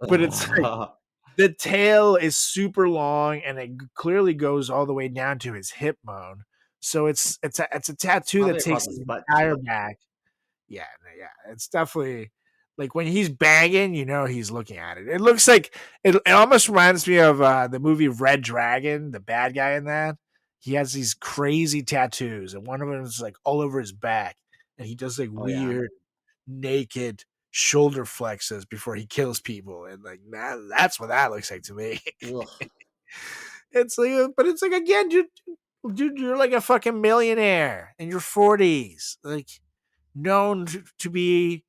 but it's like the tail is super long and it clearly goes all the way down to his hip bone. So it's a tattoo that takes his entire back. Yeah, it's definitely like when he's banging, he's looking at it. It looks like it almost reminds me of the movie Red Dragon, the bad guy in that. He has these crazy tattoos, and one of them is like all over his back, and he does like weird naked shoulder flexes before he kills people, and like that's what that looks like to me. It's like, but it's like again, dude, you're like a fucking millionaire in your 40s, like known to be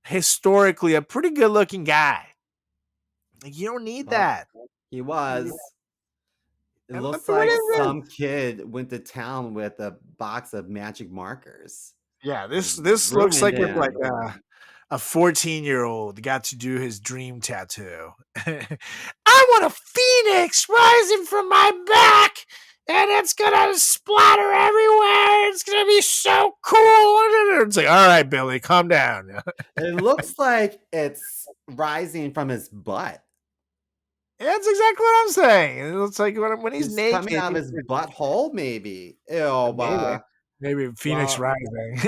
historically a pretty good looking guy. Like you don't need that. He was. It looks like some kid went to town with a box of magic markers. Yeah, this looks like if like a 14-year-old got to do his dream tattoo. I want a phoenix rising from my back, and it's gonna splatter everywhere. It's gonna be so cool. It's like, all right, Billy, calm down. It looks like it's rising from his butt. That's exactly what I'm saying. It looks like when he's naked, coming out of his butthole, maybe. Ew, maybe Phoenix Rising.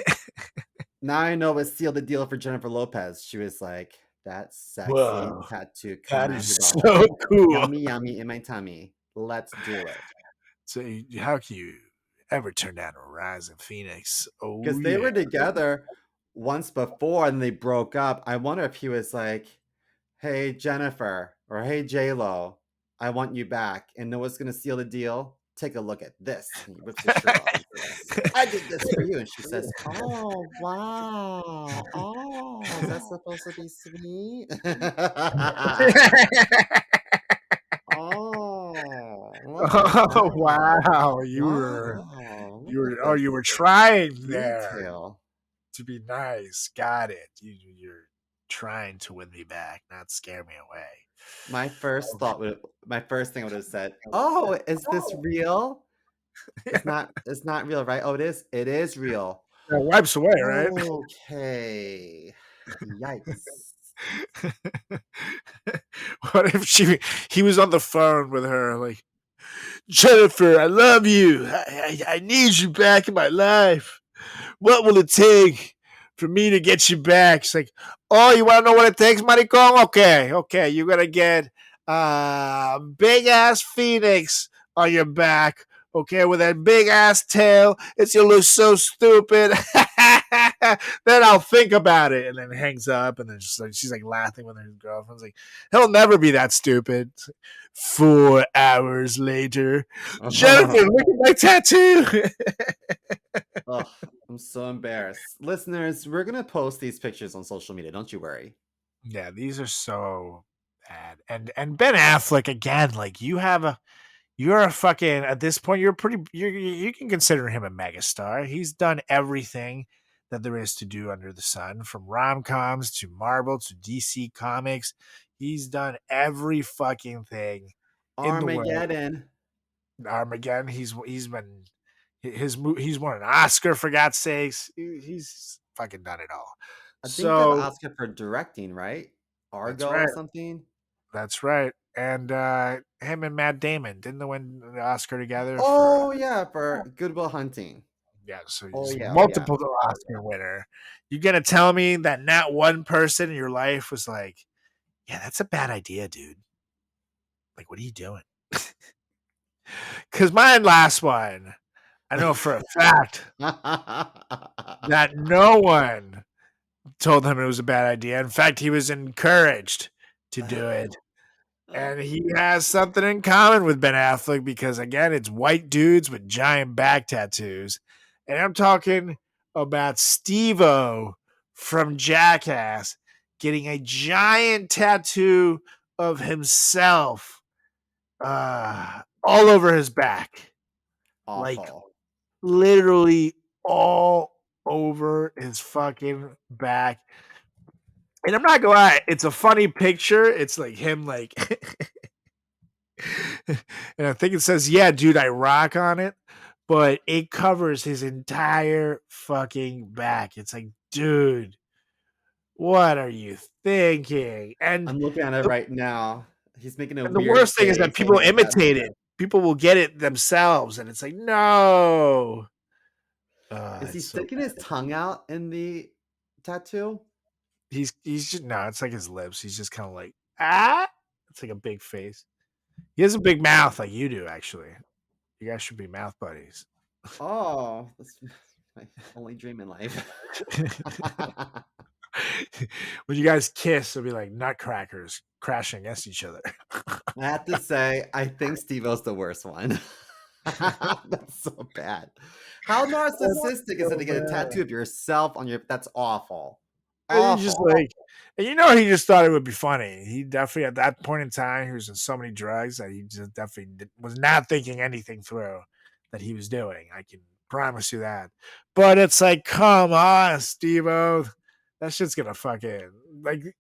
Now I know what sealed the deal for Jennifer Lopez. She was like, that sexy tattoo. That is so cool. Yummy, yummy in my tummy. Let's do it. So how can you ever turn down a rising Phoenix? Oh, because they were together once before and they broke up. I wonder if he was like, hey, Jennifer, or hey, J-Lo, I want you back. And know what's going to seal the deal? Take a look at this. And he rips his shirt off and says, I did this for you. And she says, oh, wow. Oh, is that supposed to be sweet? Oh, wow. You were trying there to be nice. Got it. You're trying to win me back, not scare me away. My first thing I would have said, oh, is this real? It's not real, right? Oh, it is. It is real. It wipes away, right? Okay. Yikes. What if he was on the phone with her, like, Jennifer, I love you. I need you back in my life. What will it take for me to get you back? It's like, oh, you want to know what it takes, maricón? Okay. You're going to get a big-ass phoenix on your back, okay, with that big-ass tail. It's going to look so stupid. then I'll think about it, and then hangs up, and then she's like laughing with her girlfriend's like, he'll never be that stupid. 4 hours later, Jennifer, look at my tattoo. Ugh, I'm so embarrassed. Listeners, we're gonna post these pictures on social media. Don't you worry. Yeah, these are so bad. And Ben Affleck again, like you're a fucking at this point you can consider him a megastar. He's done everything that there is to do under the sun, from rom-coms to Marvel to DC Comics. He's done every fucking thing in the world. Armageddon. Armageddon. He's won an Oscar for God's sakes. He's fucking done it all. I think got an So Oscar for directing, right? that's Argo or right. something. That's right. And him and Matt Damon didn't they win the Oscar together for Oh yeah, for Goodwill Hunting. yeah, so Oh he's yeah, oh yeah. multiple Oscar winner. You gonna tell me that not one person in your life was like, yeah, that's a bad idea, dude. Like, what are you doing? Because my last one, I know for a fact that no one told him it was a bad idea. In fact, he was encouraged to do it. And he has something in common with Ben Affleck because, again, it's white dudes with giant back tattoos. And I'm talking about Steve-O from Jackass getting a giant tattoo of himself all over his back. Like, Awful. literally all over his fucking back. And I'm not gonna lie, it's a funny picture. It's like him, like, and I think it says, "Yeah, dude, I rock" on it, but it covers his entire fucking back. It's like, dude, what are you thinking? I'm looking at it The, right now. He's making a and the weird worst thing is that face people like he's got imitate it. People will get it themselves, and it's like, no. Is he It's so sticking his tongue out in the tattoo? he's just no. It's like his lips. He's just kind of like ah. It's like a big face. He has a big mouth like you do, actually. You guys should be mouth buddies. Oh, that's my only dream in life. When you guys kiss, it'll be like nutcrackers crashing against each other. I have to say, I think Steve-O's the worst one. That's so bad. How narcissistic is it to get a tattoo of yourself on your? That's awful. And he just Awful. like, and you know, he just thought it would be funny. He definitely, at that point in time, he was in so many drugs that he just definitely was not thinking anything through that he was doing. I can promise you that. But it's like, come on, Steve-O. That shit's gonna fucking like.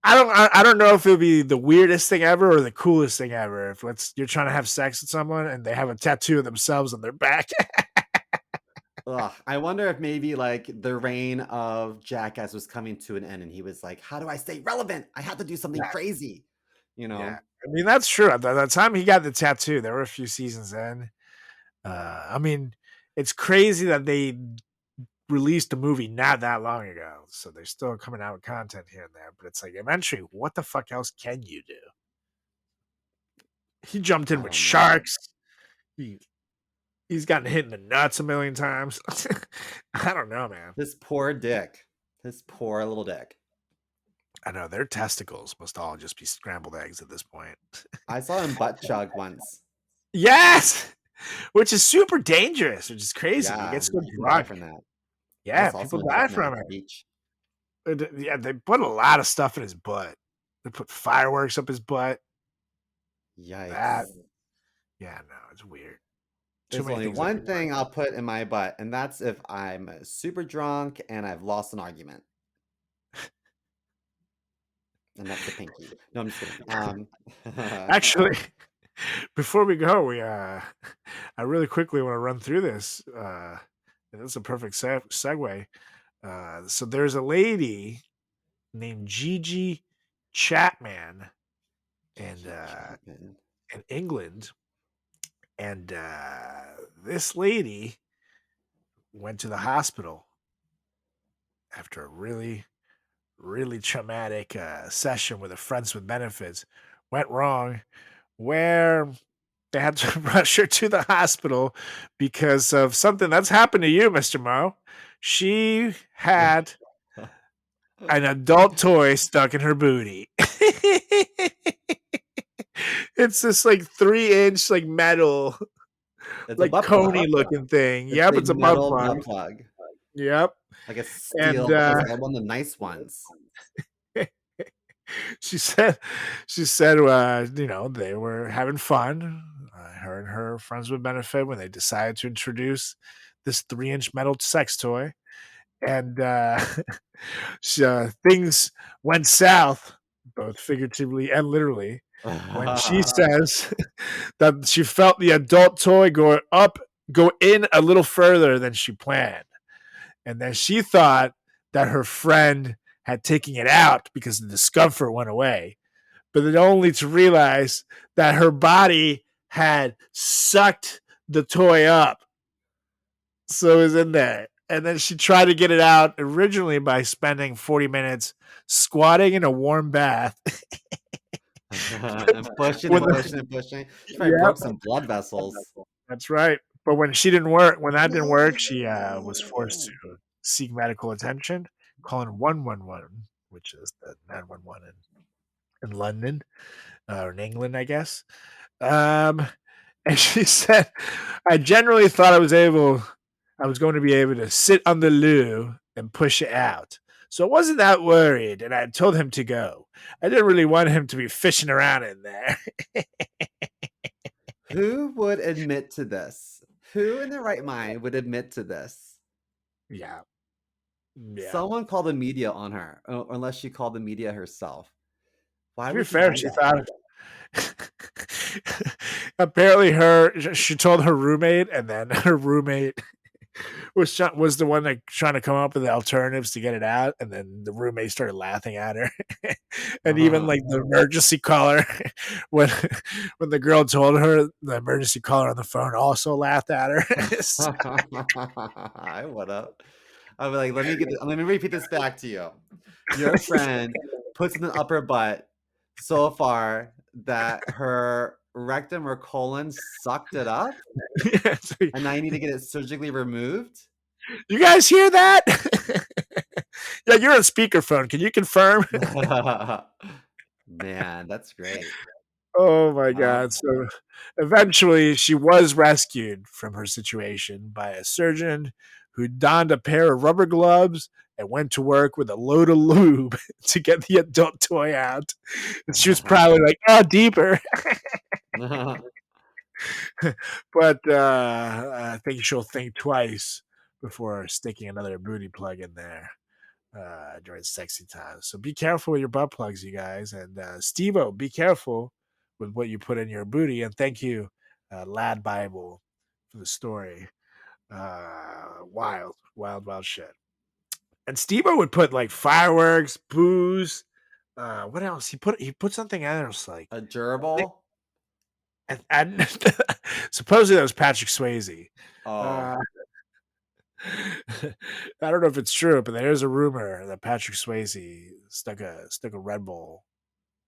I don't know if it'll be the weirdest thing ever or the coolest thing ever. If you're trying to have sex with someone and they have a tattoo of themselves on their back. Ugh, I wonder if maybe like the reign of Jackass was coming to an end and he was like, how do I stay relevant? I have to do something crazy. You know? Yeah, I mean that's true. At the time he got the tattoo, there were a few seasons in. I mean, it's crazy that they released a movie not that long ago, so they're still coming out with content here and there. But it's like eventually, what the fuck else can you do? He jumped in I with don't know. sharks. He's gotten hit in the nuts a million times. I don't know, man. This poor dick. This poor little dick. I know their testicles must all just be scrambled eggs at this point. I saw him butt chug once. Yes, which is super dangerous, which is crazy. You Yeah, get so people die drunk. from that. I Yeah, saw people someone die jerking off from at the it. beach. Yeah, they put a lot of stuff in his butt. They put fireworks up his butt. Yikes. That, yeah, no, it's weird. There's only one thing I'll put in my butt, and that's if I'm super drunk and I've lost an argument. And that's the pinky. No, I'm just kidding. Actually, before we go, I really quickly want to run through this. And that's a perfect segue. So there's a lady named Gigi Chapman and in England, and this lady went to the hospital after a really, really traumatic session with a friends with benefits went wrong, where they had to rush her to the hospital because of something that's happened to you, Mr. Mo. She had an adult toy stuck in her booty. It's this like 3-inch like metal, It's a like butt plug. coney looking thing. It's Yep, a it's a butt metal plug. butt plug. Yep. Like a And steel, it's like one of the nice ones. she said they were having fun. Her and her friends would benefit when they decided to introduce this 3-inch metal sex toy. And things went south, both figuratively and literally, when she says that she felt the adult toy go in a little further than she planned. And then she thought that her friend had taken it out because the discomfort went away, but then only to realize that her body had sucked the toy up. So it was in there. And then she tried to get it out originally by spending 40 minutes squatting in a warm bath. And pushing When and the- pushing and pushing. She probably broke some blood vessels. That's right. But when that didn't work, she was forced to seek medical attention, calling 111, which is the 911 in London or in England, I guess. And she said, I generally thought I was going to be able to sit on the loo and push it out. So I wasn't that worried, and I told him to go. I didn't really want him to be fishing around in there. Who would admit to this? Who in their right mind would admit to this? Yeah. Someone called the media on her, or unless she called the media herself. Why To be would fair, she thought apparently she told her roommate, and then her roommate was the one that trying to come up with the alternatives to get it out, and then the roommate started laughing at her. And even like the emergency caller, when the girl told her, the emergency caller on the phone also laughed at her. I would have. I'd be like, let me repeat this back to you. Your friend puts in the upper butt so far that her rectum or colon sucked it up, and now you need to get it surgically removed. You guys hear that? Yeah, you're on speakerphone. Can you confirm? Man, that's great. Oh my God. So eventually she was rescued from her situation by a surgeon who donned a pair of rubber gloves and went to work with a load of lube to get the adult toy out. And she was probably like, oh, deeper. But I think she'll think twice before sticking another booty plug in there during sexy time. So be careful with your butt plugs, you guys. And Steve-O, be careful with what you put in your booty. And thank you, Lad Bible, for the story. Wild, wild, wild shit. And Steve-O would put like fireworks, booze. What else? He put something else like A gerbil. and supposedly that was Patrick Swayze. Oh, I don't know if it's true, but there's a rumor that Patrick Swayze stuck a Red Bull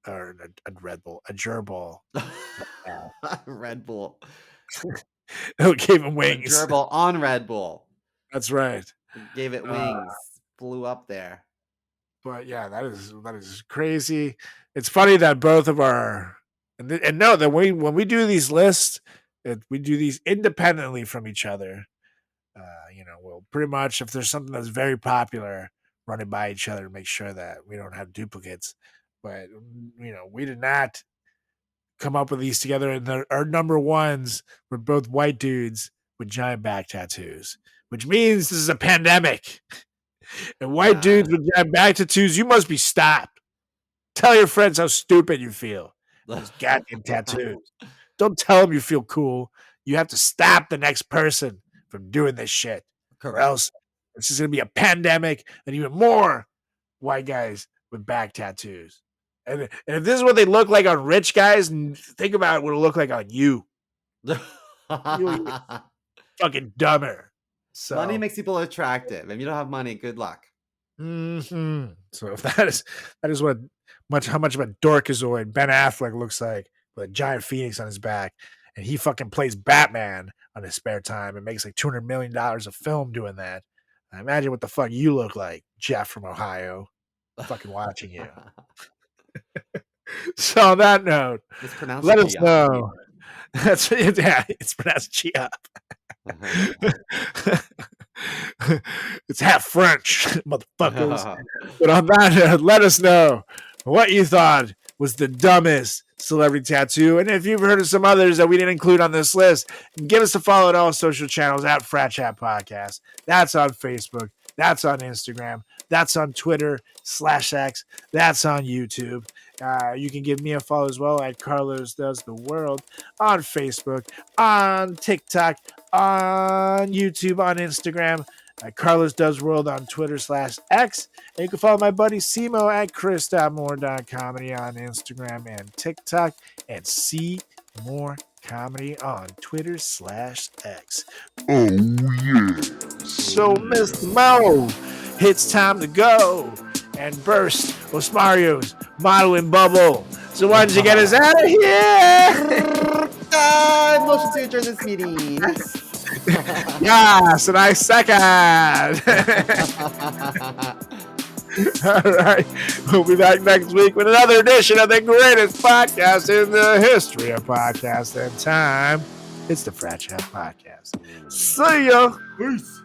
or a Red Bull, a gerbil. Red Bull. It gave him A wings. gerbil on Red Bull. That's right. Gave it wings. Flew up there. But yeah, that is crazy. It's funny that both of our and know that when we do these lists, we do these independently from each other. We'll pretty much, if there's something that's very popular, run it by each other to make sure that we don't have duplicates. But we did not come up with these together, and our number ones were both white dudes with giant back tattoos, which means this is a pandemic. And white dudes with giant back tattoos, you must be stopped. Tell your friends how stupid you feel. Those goddamn tattoos. Don't tell them you feel cool. You have to stop the next person from doing this shit. Correct. Or else this is going to be a pandemic and even more white guys with back tattoos. And if this is what they look like on rich guys, think about what it'll look like on you. You'll get fucking dumber. So, money makes people attractive. If you don't have money, good luck. Mm-hmm. So if that is how much of a dorkazoid Ben Affleck looks like with a giant phoenix on his back, and he fucking plays Batman on his spare time and makes like $200 million of film doing that. I imagine what the fuck you look like, Jeff from Ohio, fucking watching you. So on that note, It's pronounced let us Gia. know. That's yeah, it's pronounced Chia. It's half French, motherfuckers. But on that note, let us know what you thought was the dumbest celebrity tattoo. And if you've heard of some others that we didn't include on this list, give us a follow on all social channels at Frat Chat Podcast. That's on Facebook. That's on Instagram. That's on Twitter/X. That's on YouTube. You can give me a follow as well at Carlos Does the World on Facebook, on TikTok, on YouTube, on Instagram. Carlos Does World on Twitter/X. And you can follow my buddy Simo at chris.more.comedy on Instagram and TikTok, and see more comedy on Twitter/X. Oh yeah. So Mr. Mo, it's time to go and burst Osmario's modeling bubble. So why don't you get us out of here? Motion to adjourn this meeting. Yes, and I second. All right. We'll be back next week with another edition of the greatest podcast in the history of podcast and time. It's the Frat Chat Podcast. See ya. Peace.